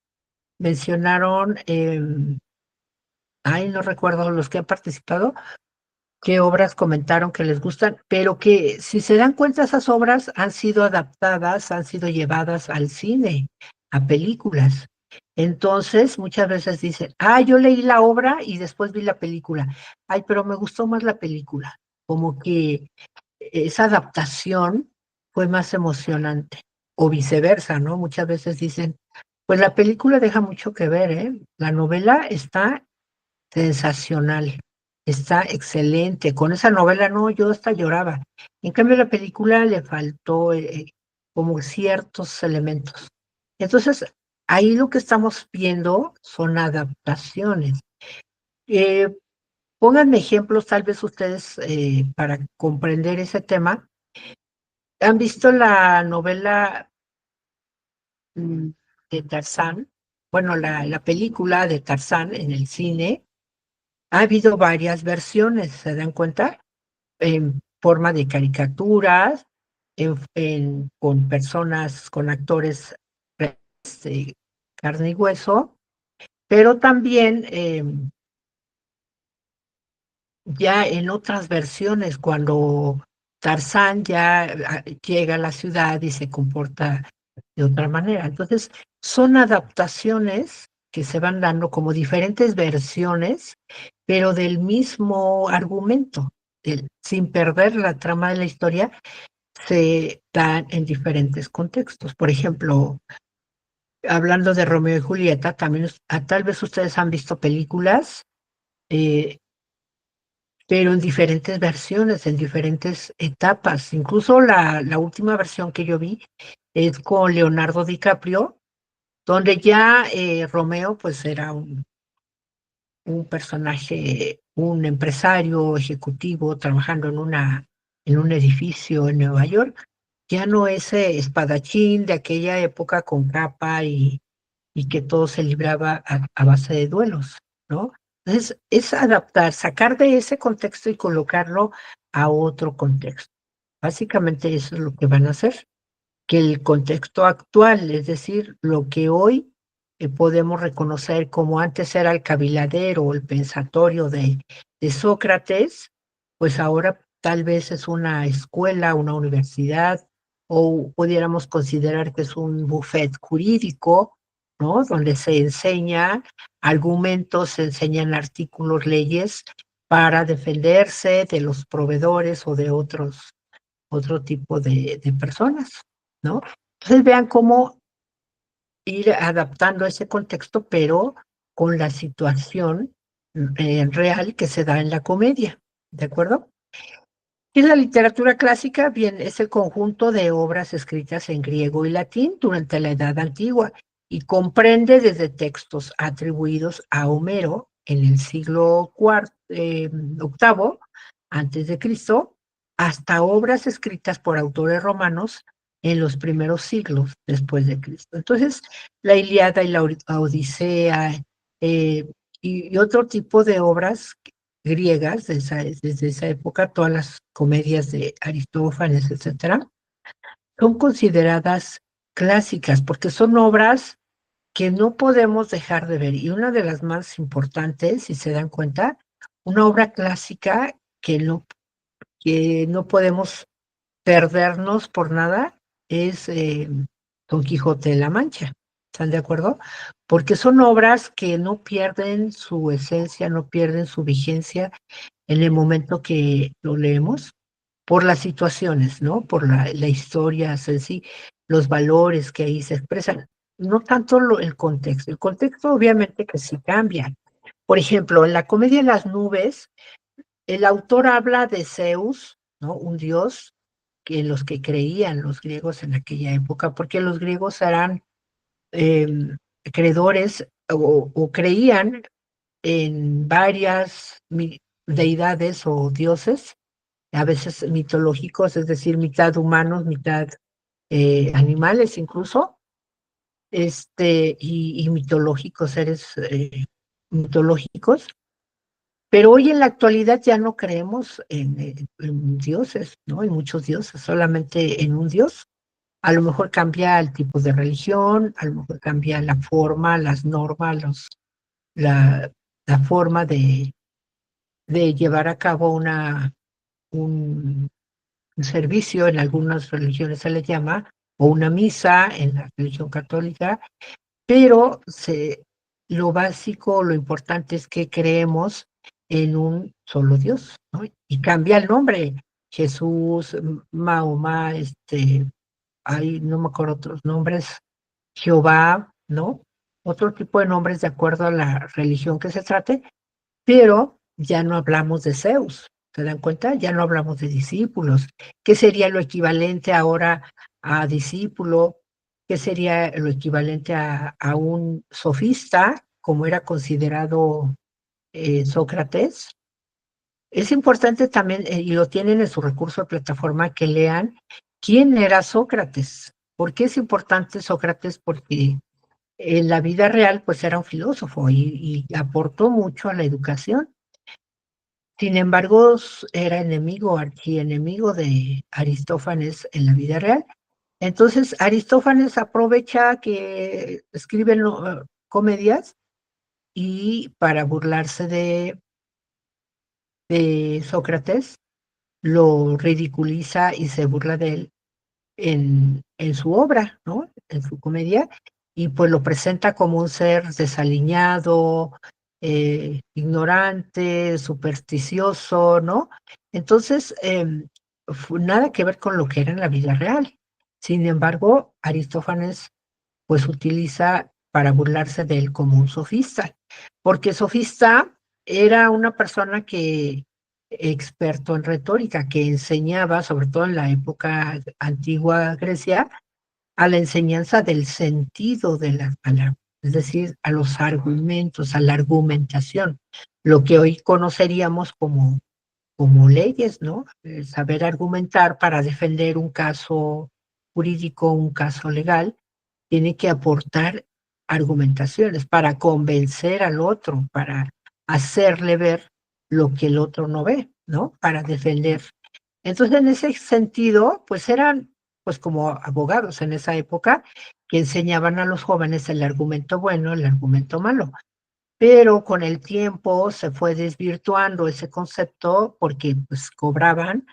mencionaron, ay, no recuerdo los que han participado, qué obras comentaron que les gustan, pero que si se dan cuenta esas obras han sido adaptadas, han sido llevadas al cine, a películas. Entonces, muchas veces dicen, yo leí la obra y después vi la película. Ay, pero me gustó más la película. Como que esa adaptación fue más emocionante. O viceversa, ¿no? Muchas veces dicen, pues la película deja mucho que ver, ¿eh? La novela está sensacional, está excelente. Con esa novela, no, yo hasta lloraba. En cambio, la película le faltó como ciertos elementos. Entonces, ahí lo que estamos viendo son adaptaciones. Eh, Pónganme ejemplos, tal vez ustedes, para comprender ese tema. ¿Han visto la novela de Tarzán? Bueno, la película de Tarzán en el cine. Ha habido varias versiones, ¿se dan cuenta? En forma de caricaturas, con personas, con actores de carne y hueso, pero también ya en otras versiones, cuando Tarzán ya llega a la ciudad y se comporta de otra manera. Entonces, son adaptaciones que se van dando como diferentes versiones, pero del mismo argumento, sin perder la trama de la historia, se dan en diferentes contextos. Por ejemplo, hablando de Romeo y Julieta, también tal vez ustedes han visto películas, eh, pero en diferentes versiones, en diferentes etapas. Incluso la última versión que yo vi es con Leonardo DiCaprio, donde ya Romeo pues era un personaje, un empresario ejecutivo trabajando en un edificio en Nueva York. Ya no ese espadachín de aquella época con capa y que todo se libraba a base de duelos, ¿no? Entonces, es adaptar, sacar de ese contexto y colocarlo a otro contexto. Básicamente eso es lo que van a hacer, que el contexto actual, es decir, lo que hoy podemos reconocer como antes era el caviladero o el pensatorio de Sócrates, pues ahora tal vez es una escuela, una universidad, o pudiéramos considerar que es un buffet jurídico, ¿no? Donde se enseña argumentos, se enseñan artículos, leyes para defenderse de los proveedores o de otro tipo de personas, ¿no? Entonces vean cómo ir adaptando ese contexto, pero con la situación real que se da en la comedia, ¿de acuerdo? ¿Qué es la literatura clásica? Bien, es el conjunto de obras escritas en griego y latín durante la Edad Antigua y comprende desde textos atribuidos a Homero en el siglo octavo antes de Cristo, hasta obras escritas por autores romanos en los primeros siglos después de Cristo. Entonces, la Ilíada y la Odisea y otro tipo de obras griegas desde esa época, todas las comedias de Aristófanes, etcétera, son consideradas clásicas porque son obras que no podemos dejar de ver. Y una de las más importantes, si se dan cuenta, una obra clásica que no podemos perdernos por nada, es Don Quijote de la Mancha. ¿Están de acuerdo? Porque son obras que no pierden su esencia, no pierden su vigencia en el momento que lo leemos, por las situaciones, ¿no? Por la historia en sí, los valores que ahí se expresan. No tanto el contexto. El contexto obviamente que sí cambia. Por ejemplo, en la comedia de las nubes, el autor habla de Zeus, ¿no? Un dios que los que creían los griegos en aquella época, porque los griegos eran eh, creedores o creían en varias deidades o dioses, a veces mitológicos, es decir, mitad humanos, mitad animales incluso, y mitológicos, seres mitológicos. Pero hoy en la actualidad ya no creemos en dioses, ¿no? En muchos dioses, solamente en un dios. A lo mejor cambia el tipo de religión, a lo mejor cambia la forma, las normas, la, la forma de llevar a cabo un servicio, en algunas religiones se le llama, o una misa en la religión católica, pero lo básico, lo importante es que creemos en un solo Dios, ¿no? Y cambia el nombre. Jesús, Mahoma, no me acuerdo otros nombres, Jehová, ¿no? Otro tipo de nombres de acuerdo a la religión que se trate, pero ya no hablamos de Zeus, ¿se dan cuenta? Ya no hablamos de discípulos. ¿Qué sería lo equivalente ahora a discípulo? ¿Qué sería lo equivalente a un sofista, como era considerado Sócrates? Es importante también, y lo tienen en su recurso de plataforma, que lean quién era Sócrates. ¿Por qué es importante Sócrates? Porque en la vida real, pues era un filósofo y aportó mucho a la educación. Sin embargo, era enemigo, archienemigo de Aristófanes en la vida real. Entonces, Aristófanes aprovecha que escribe comedias y para burlarse de Sócrates, lo ridiculiza y se burla de él en su obra, ¿no? En su comedia, y pues lo presenta como un ser desaliñado, ignorante, supersticioso, ¿no? Entonces, nada que ver con lo que era en la vida real. Sin embargo, Aristófanes pues utiliza para burlarse de él como un sofista, porque sofista era una persona que experto en retórica, que enseñaba, sobre todo en la época antigua Grecia, a la enseñanza del sentido de las palabras, es decir, a los argumentos, a la argumentación, lo que hoy conoceríamos como leyes, ¿no? Saber argumentar para defender un caso jurídico, un caso legal, tiene que aportar argumentaciones para convencer al otro, para hacerle ver lo que el otro no ve, ¿no? Para defender. Entonces, en ese sentido, pues eran pues como abogados en esa época que enseñaban a los jóvenes el argumento bueno, el argumento malo. Pero con el tiempo se fue desvirtuando ese concepto porque pues cobraban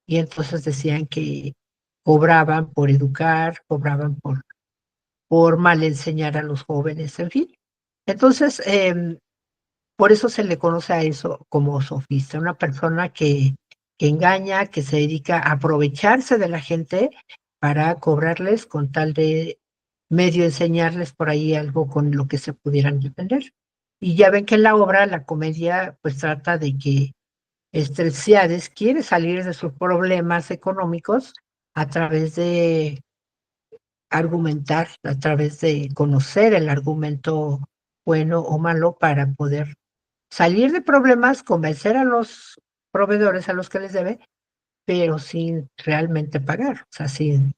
y entonces decían que cobraban por educar, cobraban por mal enseñar a los jóvenes, en fin. Entonces, por eso se le conoce a eso como sofista, una persona que engaña, que se dedica a aprovecharse de la gente para cobrarles con tal de medio enseñarles por ahí algo con lo que se pudieran defender. Y ya ven que en la obra, la comedia, pues trata de que Estreciades quiere salir de sus problemas económicos a través argumentar a través de conocer el argumento bueno o malo para poder salir de problemas, convencer a los proveedores a los que les debe, pero sin realmente pagar, o sea, sin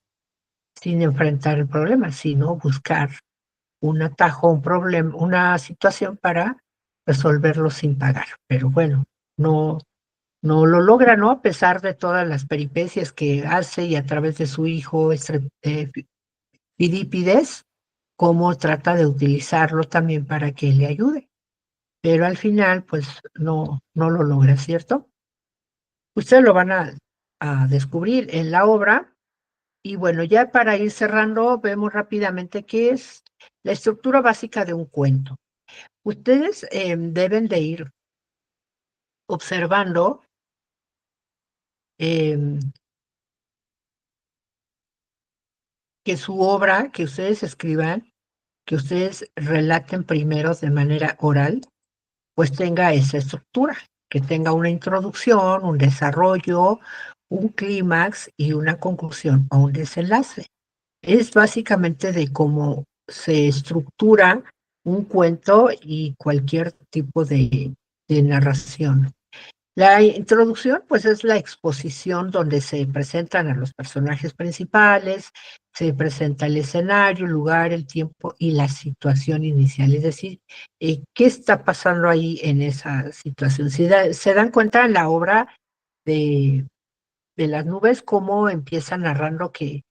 enfrentar el problema, sino buscar un atajo, un problema, una situación para resolverlo sin pagar. Pero bueno, no, no lo logra, ¿no? A pesar de todas las peripecias que hace y a través de su hijo Fidípides, cómo trata de utilizarlo también para que le ayude. Pero al final, pues no lo logra, ¿cierto? Ustedes lo van a descubrir en la obra. Y bueno, ya para ir cerrando, vemos rápidamente qué es la estructura básica de un cuento. Ustedes deben de ir observando eh, que su obra, que ustedes escriban, que ustedes relaten primero de manera oral, pues tenga esa estructura, que tenga una introducción, un desarrollo, un clímax y una conclusión o un desenlace. Es básicamente de cómo se estructura un cuento y cualquier tipo de narración. La introducción, pues, es la exposición donde se presentan a los personajes principales, se presenta el escenario, el lugar, el tiempo y la situación inicial. Es decir, ¿qué está pasando ahí en esa situación? Si se dan cuenta en la obra de, de las nubes, cómo empieza narrando que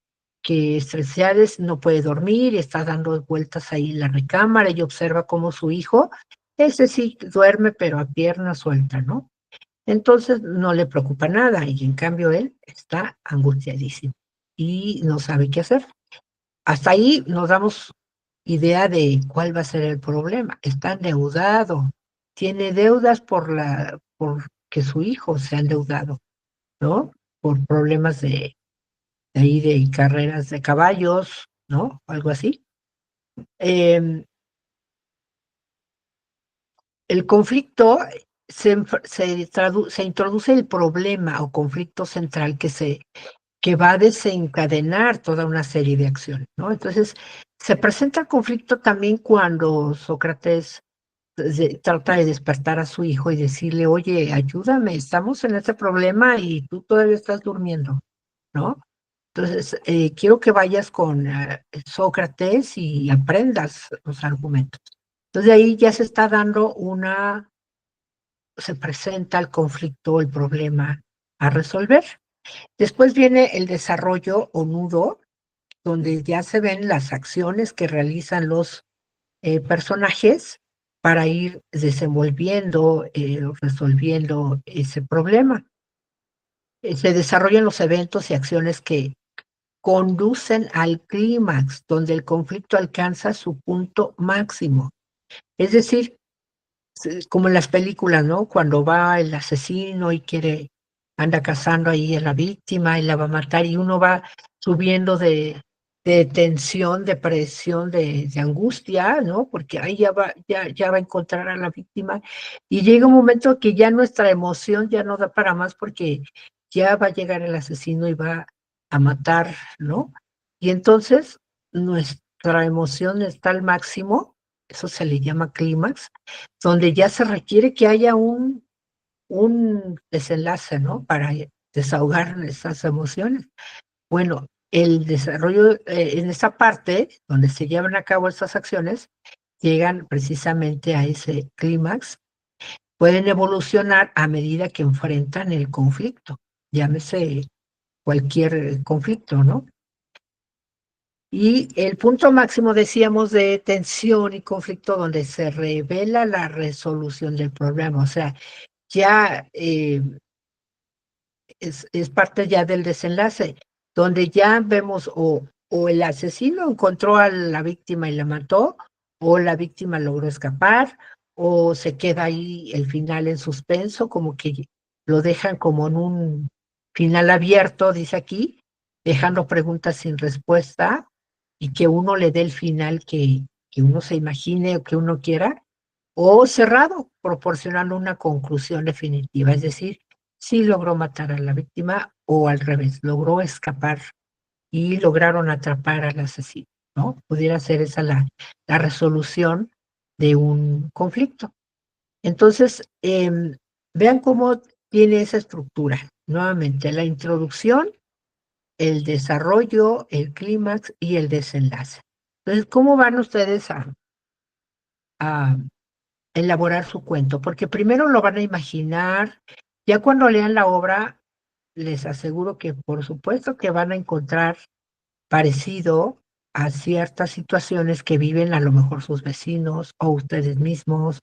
Estresiades no puede dormir y está dando vueltas ahí en la recámara y observa cómo su hijo, ese sí duerme, pero a pierna suelta, ¿no? Entonces no le preocupa nada y en cambio él está angustiadísimo y no sabe qué hacer. Hasta ahí nos damos idea de cuál va a ser el problema. Está endeudado, tiene deudas porque su hijo se ha endeudado, ¿no? Por problemas de ahí de carreras de caballos, ¿no? Algo así. Eh, el conflicto se introduce el problema o conflicto central que va a desencadenar toda una serie de acciones, ¿no? Entonces, se presenta el conflicto también cuando Sócrates trata de despertar a su hijo y decirle, oye, ayúdame, estamos en este problema y tú todavía estás durmiendo, ¿no? Entonces, quiero que vayas con Sócrates y aprendas los argumentos. Entonces, de ahí ya se está dando se presenta el conflicto, el problema a resolver. Después viene el desarrollo o nudo, donde ya se ven las acciones que realizan los personajes para ir desenvolviendo, resolviendo ese problema. Se desarrollan los eventos y acciones que conducen al clímax, donde el conflicto alcanza su punto máximo. Es decir, como en las películas, ¿no? Cuando va el asesino y anda cazando ahí a la víctima y la va a matar y uno va subiendo de tensión, de presión, de angustia, ¿no? Porque ahí ya va a encontrar a la víctima y llega un momento que ya nuestra emoción ya no da para más porque ya va a llegar el asesino y va a matar, ¿no? Y entonces nuestra emoción está al máximo, eso se le llama clímax, donde ya se requiere que haya un desenlace, ¿no? Para desahogar esas emociones. Bueno, el desarrollo en esa parte donde se llevan a cabo estas acciones, llegan precisamente a ese clímax, pueden evolucionar a medida que enfrentan el conflicto, llámese cualquier conflicto, ¿no? Y el punto máximo, decíamos, de tensión y conflicto donde se revela la resolución del problema, o sea, ya es parte ya del desenlace, donde ya vemos o el asesino encontró a la víctima y la mató, o la víctima logró escapar, o se queda ahí el final en suspenso, como que lo dejan como en un final abierto, dice aquí, dejando preguntas sin respuesta, y que uno le dé el final que uno se imagine o que uno quiera, o cerrado, proporcionando una conclusión definitiva, es decir, si logró matar a la víctima o al revés, logró escapar y lograron atrapar al asesino, ¿no? Pudiera ser esa la resolución de un conflicto. Entonces, vean cómo tiene esa estructura. Nuevamente, la introducción, el desarrollo, el clímax y el desenlace. Entonces, ¿cómo van ustedes a elaborar su cuento? Porque primero lo van a imaginar, ya cuando lean la obra, les aseguro que por supuesto que van a encontrar parecido a ciertas situaciones que viven a lo mejor sus vecinos o ustedes mismos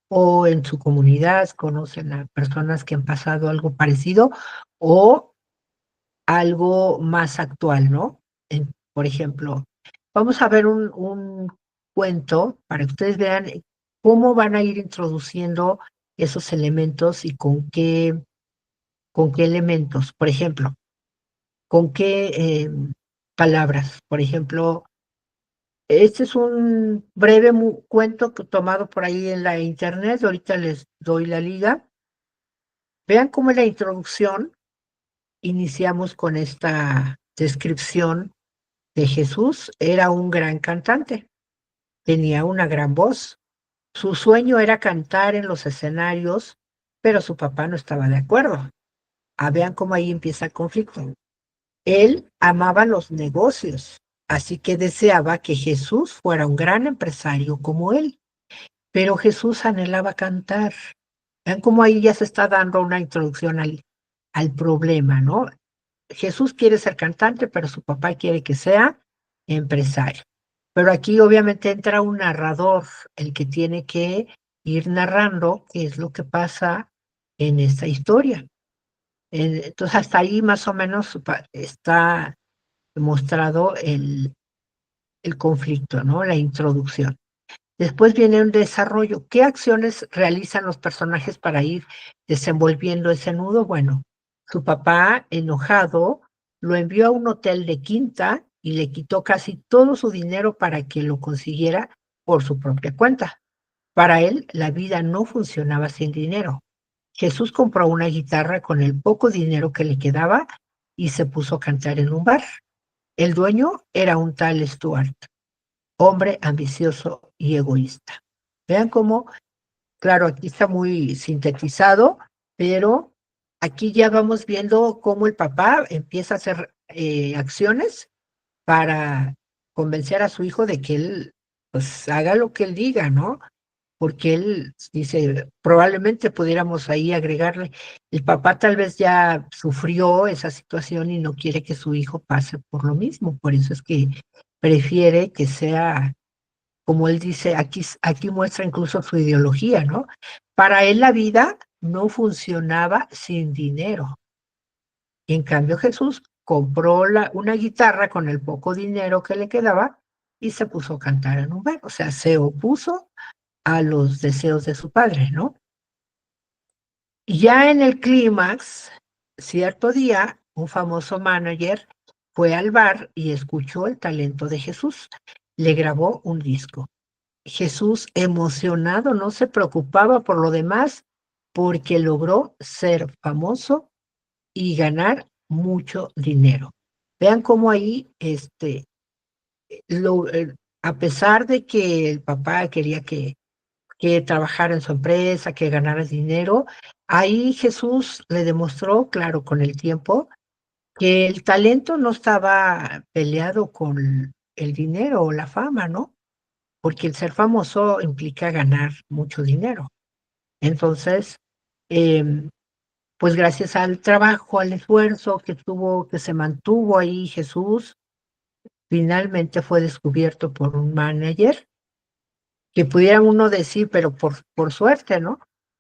o en su comunidad conocen a personas que han pasado algo parecido o algo más actual, ¿no? Por ejemplo, vamos a ver un cuento para que ustedes vean cómo van a ir introduciendo esos elementos y con qué elementos. Por ejemplo, con qué palabras. Por ejemplo, este es un breve cuento tomado por ahí en la internet. Ahorita les doy la liga. Vean cómo en la introducción iniciamos con esta descripción de Jesús. Era un gran cantante, tenía una gran voz. Su sueño era cantar en los escenarios, pero su papá no estaba de acuerdo. Vean cómo ahí empieza el conflicto. Él amaba los negocios, así que deseaba que Jesús fuera un gran empresario como él, pero Jesús anhelaba cantar. Vean cómo ahí ya se está dando una introducción al problema, ¿no? Jesús quiere ser cantante, pero su papá quiere que sea empresario. Pero aquí obviamente entra un narrador, el que tiene que ir narrando qué es lo que pasa en esta historia. Entonces hasta ahí más o menos está mostrado el conflicto, ¿no? La introducción. Después viene un desarrollo. ¿Qué acciones realizan los personajes para ir desenvolviendo ese nudo? Bueno, su papá, enojado, lo envió a un hotel de quinta y le quitó casi todo su dinero para que lo consiguiera por su propia cuenta. Para él, la vida no funcionaba sin dinero. Jesús compró una guitarra con el poco dinero que le quedaba y se puso a cantar en un bar. El dueño era un tal Stuart, hombre ambicioso y egoísta. Vean cómo, claro, aquí está muy sintetizado, pero aquí ya vamos viendo cómo el papá empieza a hacer acciones para convencer a su hijo de que él pues haga lo que él diga, ¿no? Porque él dice, probablemente pudiéramos ahí agregarle, el papá tal vez ya sufrió esa situación y no quiere que su hijo pase por lo mismo, por eso es que prefiere que sea, como él dice, aquí muestra incluso su ideología, ¿no? Para él la vida no funcionaba sin dinero. Y en cambio Jesús compró una guitarra con el poco dinero que le quedaba y se puso a cantar en un bar, o sea, se opuso a los deseos de su padre, ¿no? Y ya en el clímax, cierto día, un famoso manager fue al bar y escuchó el talento de Jesús. Le grabó un disco. Jesús, emocionado, no se preocupaba por lo demás porque logró ser famoso y ganar mucho dinero. Vean cómo ahí, lo, a pesar de que el papá quería que trabajara en su empresa, que ganara dinero, ahí Jesús le demostró, claro, con el tiempo, que el talento no estaba peleado con el dinero o la fama, ¿no? Porque el ser famoso implica ganar mucho dinero. Entonces, em, pues gracias al trabajo, al esfuerzo que tuvo, que se mantuvo ahí Jesús, finalmente fue descubierto por un manager que pudiera uno decir, pero por suerte, ¿no?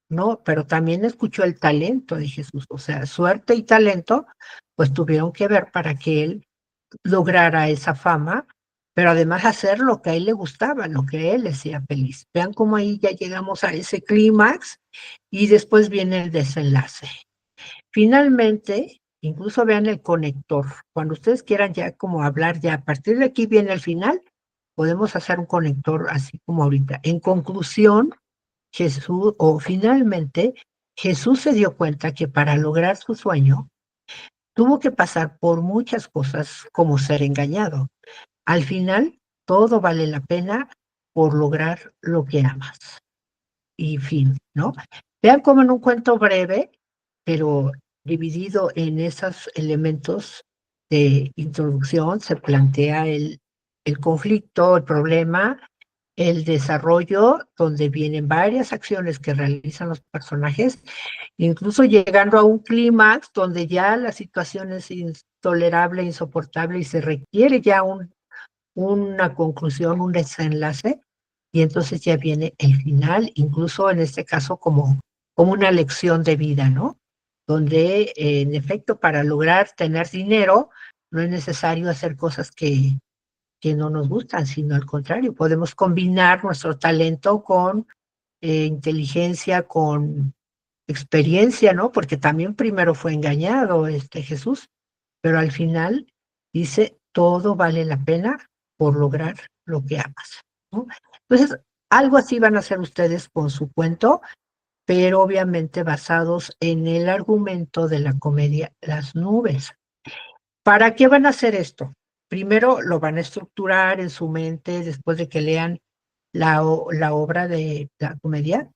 No, pero también escuchó el talento de Jesús, o sea, suerte y talento, pues tuvieron que ver para que él lograra esa fama, pero además hacer lo que a él le gustaba, lo que a él le hacía feliz. Vean cómo ahí ya llegamos a ese clímax y después viene el desenlace. Finalmente, incluso vean el conector. Cuando ustedes quieran ya como hablar, ya a partir de aquí viene el final, podemos hacer un conector así como ahorita. En conclusión, finalmente, Jesús se dio cuenta que para lograr su sueño tuvo que pasar por muchas cosas como ser engañado. Al final, todo vale la pena por lograr lo que amas. Y fin, ¿no? Vean cómo en un cuento breve, pero dividido en esos elementos de introducción, se plantea el conflicto, el problema, el desarrollo, donde vienen varias acciones que realizan los personajes, incluso llegando a un clímax donde ya la situación es intolerable, insoportable y se requiere ya una conclusión, un desenlace, y entonces ya viene el final, incluso en este caso como una lección de vida, ¿no? Donde en efecto para lograr tener dinero no es necesario hacer cosas que no nos gustan, sino al contrario, podemos combinar nuestro talento con inteligencia, con experiencia, ¿no? Porque también primero fue engañado Jesús, pero al final dice, todo vale la pena por lograr lo que amas, ¿no? Entonces, algo así van a hacer ustedes con su cuento, pero obviamente basados en el argumento de la comedia Las nubes. ¿Para qué van a hacer esto? Primero lo van a estructurar en su mente después de que lean la obra de la comedia,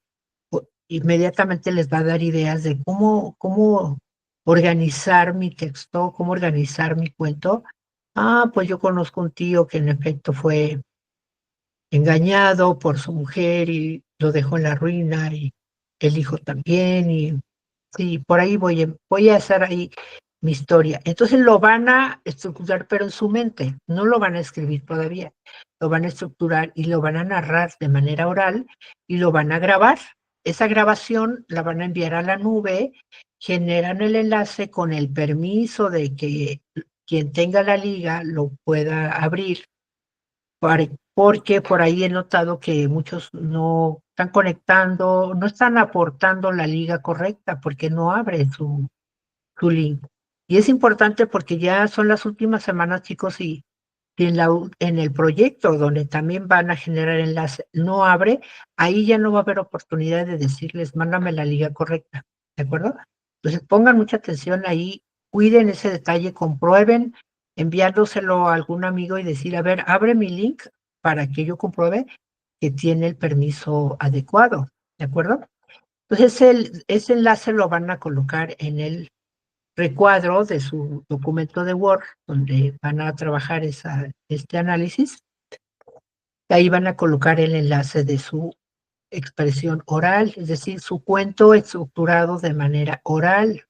inmediatamente les va a dar ideas de cómo organizar mi texto, cómo organizar mi cuento. Ah, pues yo conozco un tío que en efecto fue engañado por su mujer y lo dejó en la ruina y el hijo también y sí, por ahí voy a hacer ahí mi historia. Entonces lo van a estructurar, pero en su mente, no lo van a escribir todavía. Lo van a estructurar y lo van a narrar de manera oral y lo van a grabar. Esa grabación la van a enviar a la nube, generan el enlace con el permiso de que quien tenga la liga lo pueda abrir, porque por ahí he notado que muchos no están conectando, no están aportando la liga correcta porque no abre su link. Y es importante porque ya son las últimas semanas, chicos, y en el proyecto donde también van a generar enlace no abre, ahí ya no va a haber oportunidad de decirles, mándame la liga correcta, ¿de acuerdo? Entonces pongan mucha atención ahí, cuiden ese detalle, comprueben, enviándoselo a algún amigo y decir, a ver, abre mi link para que yo compruebe que tiene el permiso adecuado, ¿de acuerdo? Entonces ese enlace lo van a colocar en el recuadro de su documento de Word, donde van a trabajar este análisis. Ahí van a colocar el enlace de su expresión oral, es decir, su cuento estructurado de manera oral.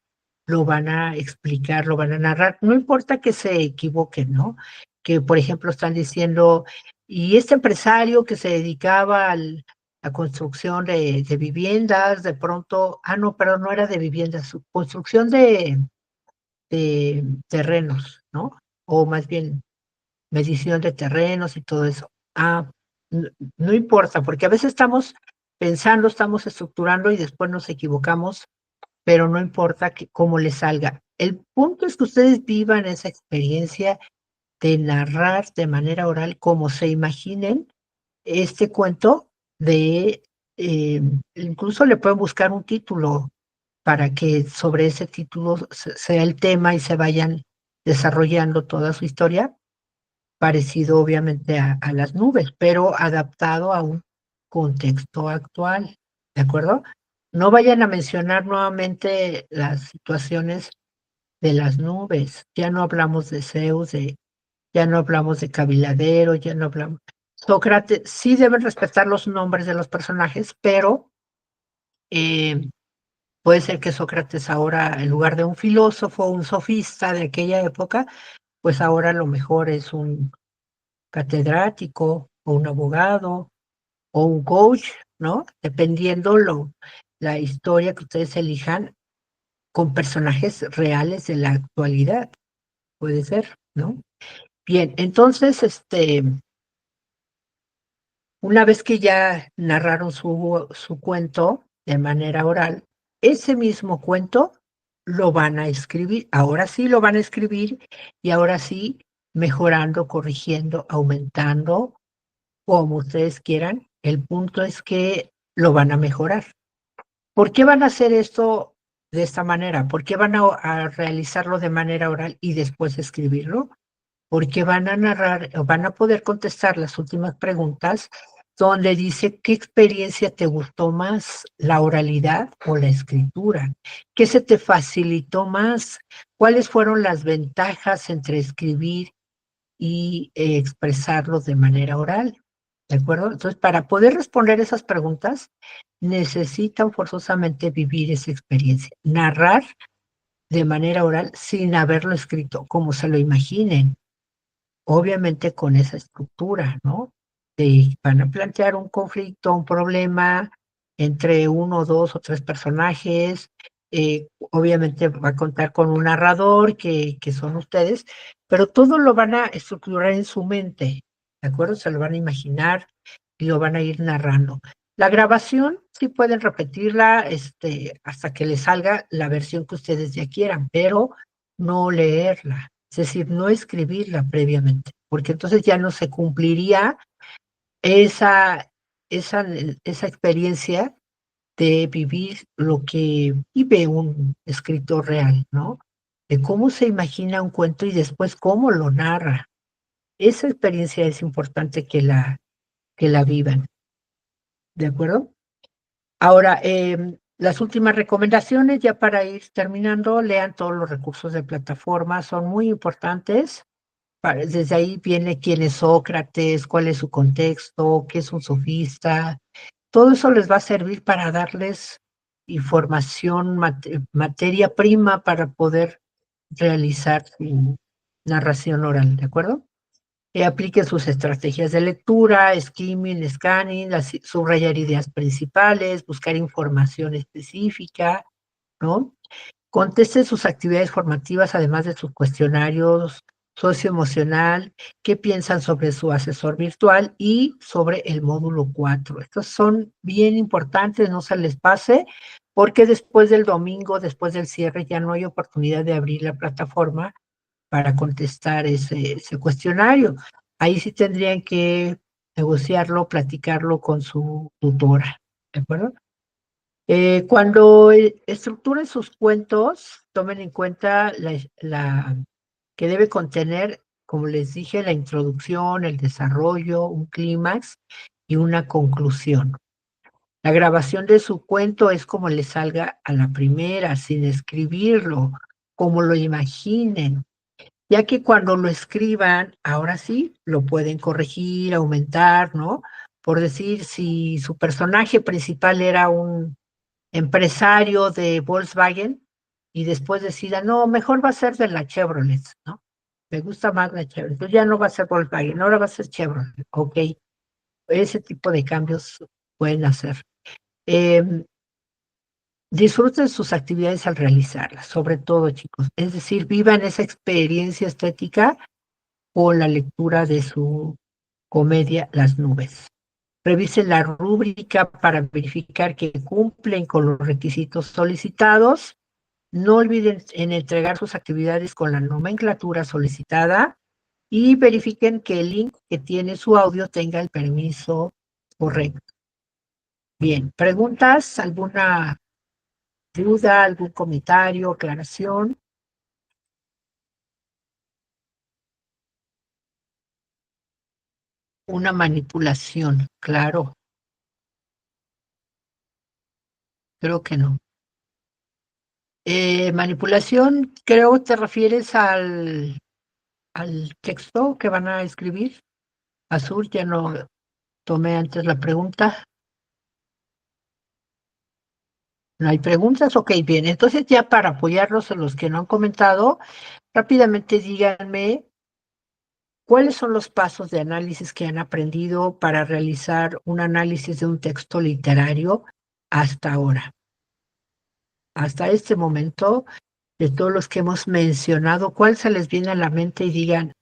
Lo van a explicar, lo van a narrar. No importa que se equivoquen, ¿no? Que, por ejemplo, están diciendo, y este empresario que se dedicaba a la construcción de viviendas, de pronto, no, pero no era de viviendas, su construcción de terrenos, ¿no? O más bien medición de terrenos y todo eso. No importa, porque a veces estamos pensando, estamos estructurando y después nos equivocamos, pero no importa cómo les salga. El punto es que ustedes vivan esa experiencia de narrar de manera oral como se imaginen este cuento incluso le pueden buscar un título para que sobre ese título sea el tema y se vayan desarrollando toda su historia, parecido obviamente a las nubes, pero adaptado a un contexto actual, ¿de acuerdo? No vayan a mencionar nuevamente las situaciones de las nubes, ya no hablamos de Zeus, ya no hablamos de Cabiladero, ya no hablamos. Sócrates, sí deben respetar los nombres de los personajes, pero eh, puede ser que Sócrates ahora, en lugar de un filósofo, un sofista de aquella época, pues ahora a lo mejor es un catedrático o un abogado o un coach, ¿no? Dependiendo la historia que ustedes elijan con personajes reales de la actualidad, puede ser, ¿no? Bien, entonces, una vez que ya narraron su cuento de manera oral, ese mismo cuento lo van a escribir. Ahora sí lo van a escribir y ahora sí mejorando, corrigiendo, aumentando, como ustedes quieran. El punto es que lo van a mejorar. ¿Por qué van a hacer esto de esta manera? ¿Por qué van a realizarlo de manera oral y después escribirlo? Porque van a narrar, o van a poder contestar las últimas preguntas donde dice qué experiencia te gustó más, la oralidad o la escritura, qué se te facilitó más, cuáles fueron las ventajas entre escribir y expresarlo de manera oral, ¿de acuerdo? Entonces, para poder responder esas preguntas, necesitan forzosamente vivir esa experiencia, narrar de manera oral sin haberlo escrito, como se lo imaginen, obviamente con esa estructura, ¿no? Van a plantear un conflicto, un problema entre uno, dos o tres personajes. Obviamente va a contar con un narrador que son ustedes, pero todo lo van a estructurar en su mente, ¿de acuerdo? Se lo van a imaginar y lo van a ir narrando. La grabación sí pueden repetirla hasta que les salga la versión que ustedes ya quieran, pero no leerla. Es decir, no escribirla previamente, porque entonces ya no se cumpliría esa, esa experiencia de vivir lo que vive un escritor real, ¿no? De cómo se imagina un cuento y después cómo lo narra. Esa experiencia es importante que la vivan, ¿de acuerdo? Ahora, las últimas recomendaciones, ya para ir terminando, lean todos los recursos de plataforma, son muy importantes. Desde ahí viene quién es Sócrates, cuál es su contexto, qué es un sofista. Todo eso les va a servir para darles información, materia prima para poder realizar su narración oral, ¿de acuerdo? Apliquen sus estrategias de lectura, skimming, scanning, subrayar ideas principales, buscar información específica, ¿no? Conteste sus actividades formativas, además de sus cuestionarios socioemocional, qué piensan sobre su asesor virtual y sobre el módulo 4. Estos son bien importantes, no se les pase, porque después del domingo, después del cierre, ya no hay oportunidad de abrir la plataforma para contestar ese cuestionario. Ahí sí tendrían que negociarlo, platicarlo con su tutora, ¿de acuerdo? Cuando estructuren sus cuentos, tomen en cuenta que debe contener, como les dije, la introducción, el desarrollo, un clímax y una conclusión. La grabación de su cuento es como le salga a la primera, sin escribirlo, como lo imaginen, ya que cuando lo escriban, ahora sí, lo pueden corregir, aumentar, ¿no? Por decir, si su personaje principal era un empresario de Volkswagen y después decida, no, mejor va a ser de la Chevrolet, ¿no? Me gusta más la Chevrolet. Entonces ya no va a ser Volkswagen, ahora va a ser Chevrolet. Ok, ese tipo de cambios pueden hacer. Disfruten sus actividades al realizarlas, sobre todo, chicos. Es decir, vivan esa experiencia estética con la lectura de su comedia Las Nubes. Revisen la rúbrica para verificar que cumplen con los requisitos solicitados. No olviden en entregar sus actividades con la nomenclatura solicitada y verifiquen que el link que tiene su audio tenga el permiso correcto. Bien, ¿preguntas? ¿Alguna duda? ¿Algún comentario? ¿Aclaración? Una manipulación, claro, creo que no. Manipulación, creo te refieres al texto que van a escribir. Azul, ya no tomé antes la pregunta. ¿No hay preguntas? Ok, bien. Entonces ya para apoyarlos a los que no han comentado, rápidamente díganme cuáles son los pasos de análisis que han aprendido para realizar un análisis de un texto literario hasta ahora. Hasta este momento, de todos los que hemos mencionado, ¿cuál se les viene a la mente y digan,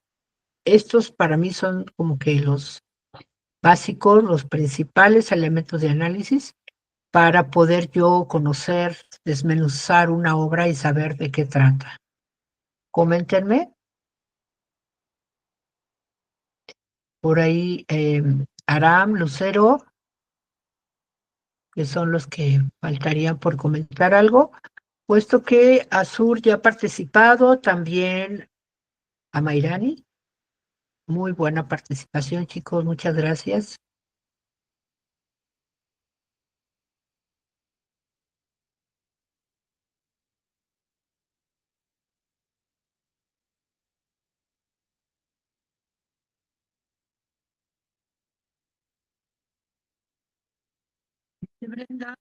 estos para mí son como que los básicos, los principales elementos de análisis para poder yo conocer, desmenuzar una obra y saber de qué trata? Coméntenme por ahí, Aram, Lucero, que son los que faltarían por comentar algo. Puesto que Azur ya ha participado, también a Mairani. Muy buena participación, chicos, muchas gracias. Sí, Brenda.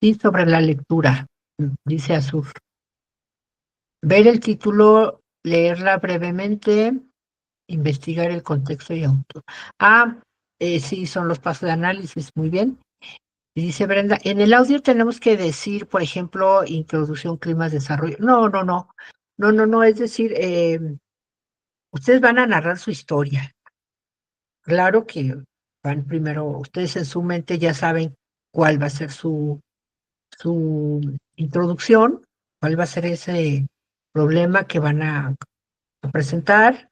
Sí, sobre la lectura, dice Azur. Ver el título, leerla brevemente, investigar el contexto y autor. Ah, sí, son los pasos de análisis, muy bien. Y dice Brenda, en el audio tenemos que decir, por ejemplo, introducción, climas, desarrollo. No, no, no, no, no, no, es decir, ustedes van a narrar su historia. Claro que van primero, ustedes en su mente ya saben cuál va a ser su introducción, cuál va a ser ese problema que van a presentar,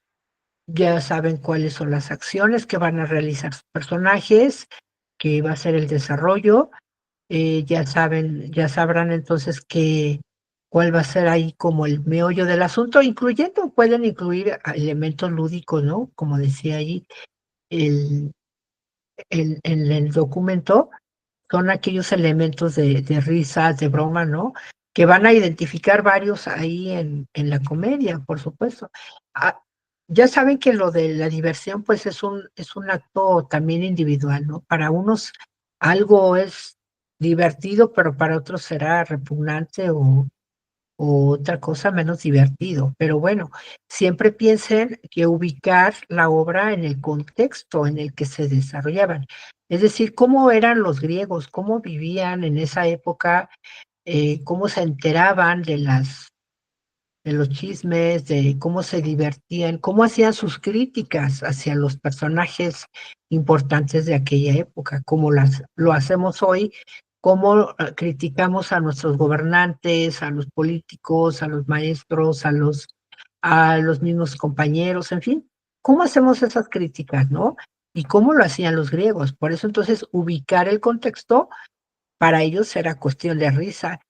ya saben cuáles son las acciones que van a realizar sus personajes, que va a ser el desarrollo, ya saben, ya sabrán entonces cuál va a ser ahí como el meollo del asunto, incluyendo, pueden incluir elementos lúdicos, ¿no? Como decía allí, el, en el documento, son aquellos elementos de risa, de broma, ¿no? Que van a identificar varios ahí en la comedia, por supuesto. Ah, ya saben que lo de la diversión, pues es un acto también individual, ¿no? Para unos algo es divertido, pero para otros será repugnante o otra cosa menos divertido. Pero bueno, siempre piensen que ubicar la obra en el contexto en el que se desarrollaban. Es decir, cómo eran los griegos, cómo vivían en esa época, cómo se enteraban de los chismes, de cómo se divertían, cómo hacían sus críticas hacia los personajes importantes de aquella época, como lo hacemos hoy, cómo criticamos a nuestros gobernantes, a los políticos, a los maestros, a los mismos compañeros, en fin, cómo hacemos esas críticas, ¿no? Y cómo lo hacían los griegos. Por eso entonces ubicar el contexto para ellos era cuestión de risa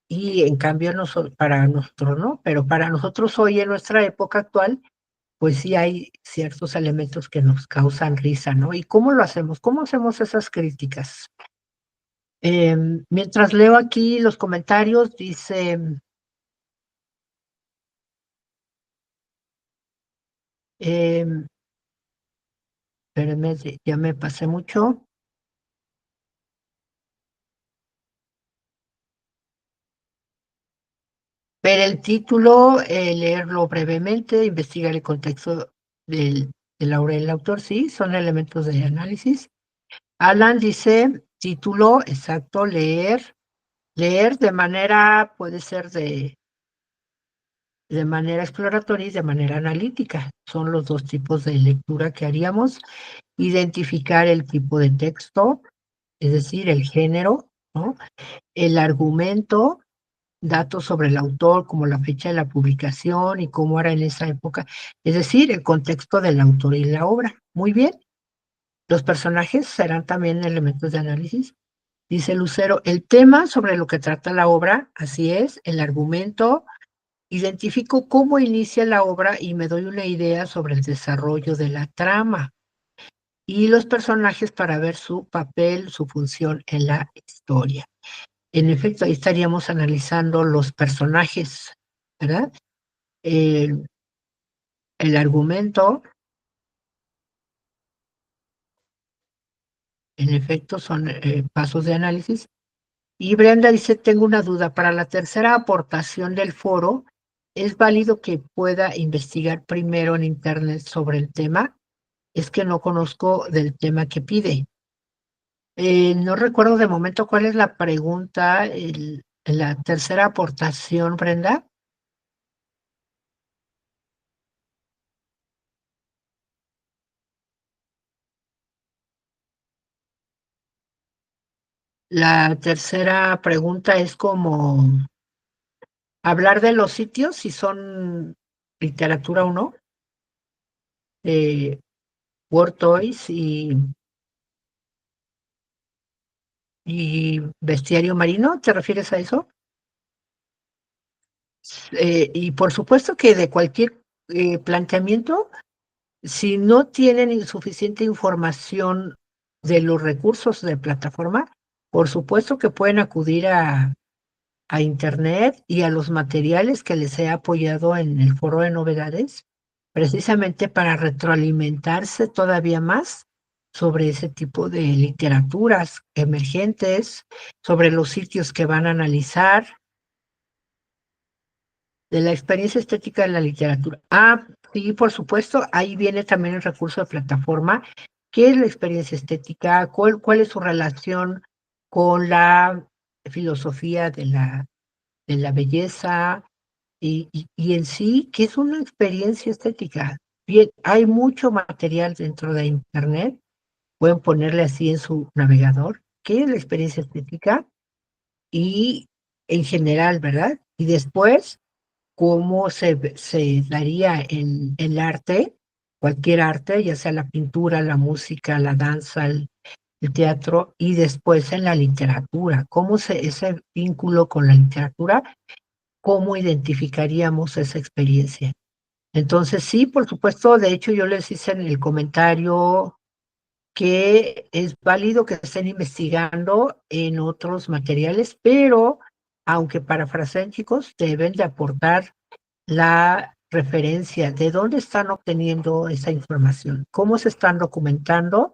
y en cambio para nosotros no, pero para nosotros hoy en nuestra época actual, pues sí hay ciertos elementos que nos causan risa, ¿no? ¿Y cómo lo hacemos? ¿Cómo hacemos esas críticas? Mientras leo aquí los comentarios, dice, eh, espérenme, ya me pasé mucho. Ver el título, leerlo brevemente, investigar el contexto de la obra del autor, sí, son elementos de análisis. Alan dice, título, exacto, leer de manera, puede ser de manera exploratoria y de manera analítica. Son los dos tipos de lectura que haríamos. Identificar el tipo de texto, es decir, el género, ¿no? El argumento, datos sobre el autor, como la fecha de la publicación y cómo era en esa época, es decir, el contexto del autor y la obra. Muy bien. Los personajes serán también elementos de análisis. Dice Lucero, el tema sobre lo que trata la obra, así es, el argumento, identifico cómo inicia la obra y me doy una idea sobre el desarrollo de la trama y los personajes para ver su papel, su función en la historia. En efecto, ahí estaríamos analizando los personajes, ¿verdad? El, el argumento, en efecto, son pasos de análisis. Y Brenda dice, tengo una duda, para la tercera aportación del foro, ¿es válido que pueda investigar primero en Internet sobre el tema? Es que no conozco del tema que pide. No recuerdo de momento cuál es la pregunta, la tercera aportación, Brenda. La tercera pregunta es como hablar de los sitios, si son literatura o no, eh, Word Toys y bestiario marino, ¿te refieres a eso? Y por supuesto que de cualquier planteamiento, si no tienen suficiente información de los recursos de plataforma, por supuesto que pueden acudir a Internet y a los materiales que les he apoyado en el foro de novedades, precisamente para retroalimentarse todavía más sobre ese tipo de literaturas emergentes, sobre los sitios que van a analizar, de la experiencia estética de la literatura. Ah, sí, por supuesto, ahí viene también el recurso de plataforma. ¿Qué es la experiencia estética? ¿Cuál es su relación con la filosofía de la belleza? Y en sí, ¿qué es una experiencia estética? Bien, hay mucho material dentro de Internet. Pueden ponerle así en su navegador. ¿Qué es la experiencia estética? Y en general, ¿verdad? Y después cómo se daría en el arte, cualquier arte, ya sea la pintura, la música, la danza, el teatro, y después en la literatura, ese vínculo con la literatura, cómo identificaríamos esa experiencia. Entonces, sí, por supuesto, de hecho yo les hice en el comentario que es válido que estén investigando en otros materiales, pero aunque parafraseen, chicos, deben de aportar la referencia, de dónde están obteniendo esa información, cómo se están documentando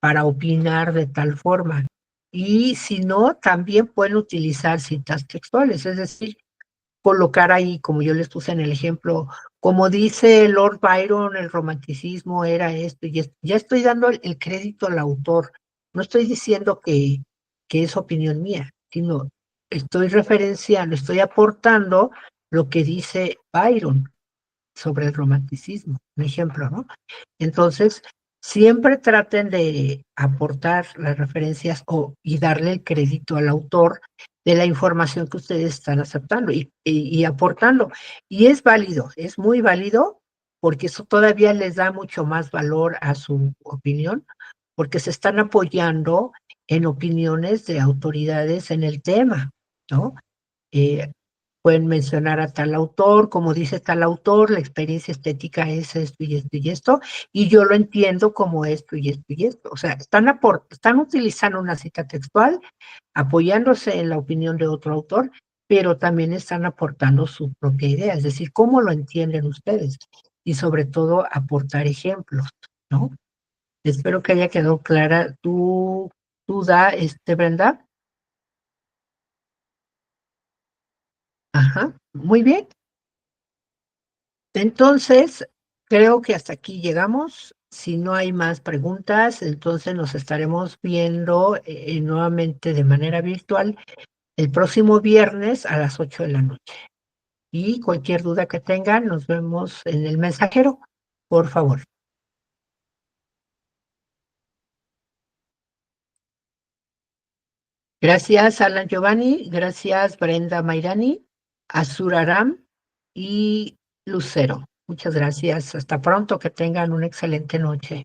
para opinar de tal forma. Y si no, también pueden utilizar citas textuales, es decir, colocar ahí, como yo les puse en el ejemplo, como dice Lord Byron, el romanticismo era esto y esto. Ya estoy dando el crédito al autor. No estoy diciendo que es opinión mía, sino estoy referenciando, estoy aportando lo que dice Byron sobre el romanticismo, un ejemplo, ¿no? Entonces, siempre traten de aportar las referencias y darle el crédito al autor de la información que ustedes están aceptando y aportando. Y es válido, es muy válido, porque eso todavía les da mucho más valor a su opinión, porque se están apoyando en opiniones de autoridades en el tema, ¿no? Eh, Pueden mencionar a tal autor, como dice tal autor, la experiencia estética es esto y esto y esto, y yo lo entiendo como esto y esto y esto. O sea, están utilizando una cita textual, apoyándose en la opinión de otro autor, pero también están aportando su propia idea, es decir, cómo lo entienden ustedes, y sobre todo aportar ejemplos, ¿no? Espero que haya quedado clara tu duda, Brenda. Ajá, muy bien. Entonces, creo que hasta aquí llegamos. Si no hay más preguntas, entonces nos estaremos viendo nuevamente de manera virtual el próximo viernes a las 8 de la noche. Y cualquier duda que tengan, nos vemos en el mensajero, por favor. Gracias, Alan Giovanni. Gracias, Brenda Mairani, Azur Aram y Lucero. Muchas gracias. Hasta pronto. Que tengan una excelente noche.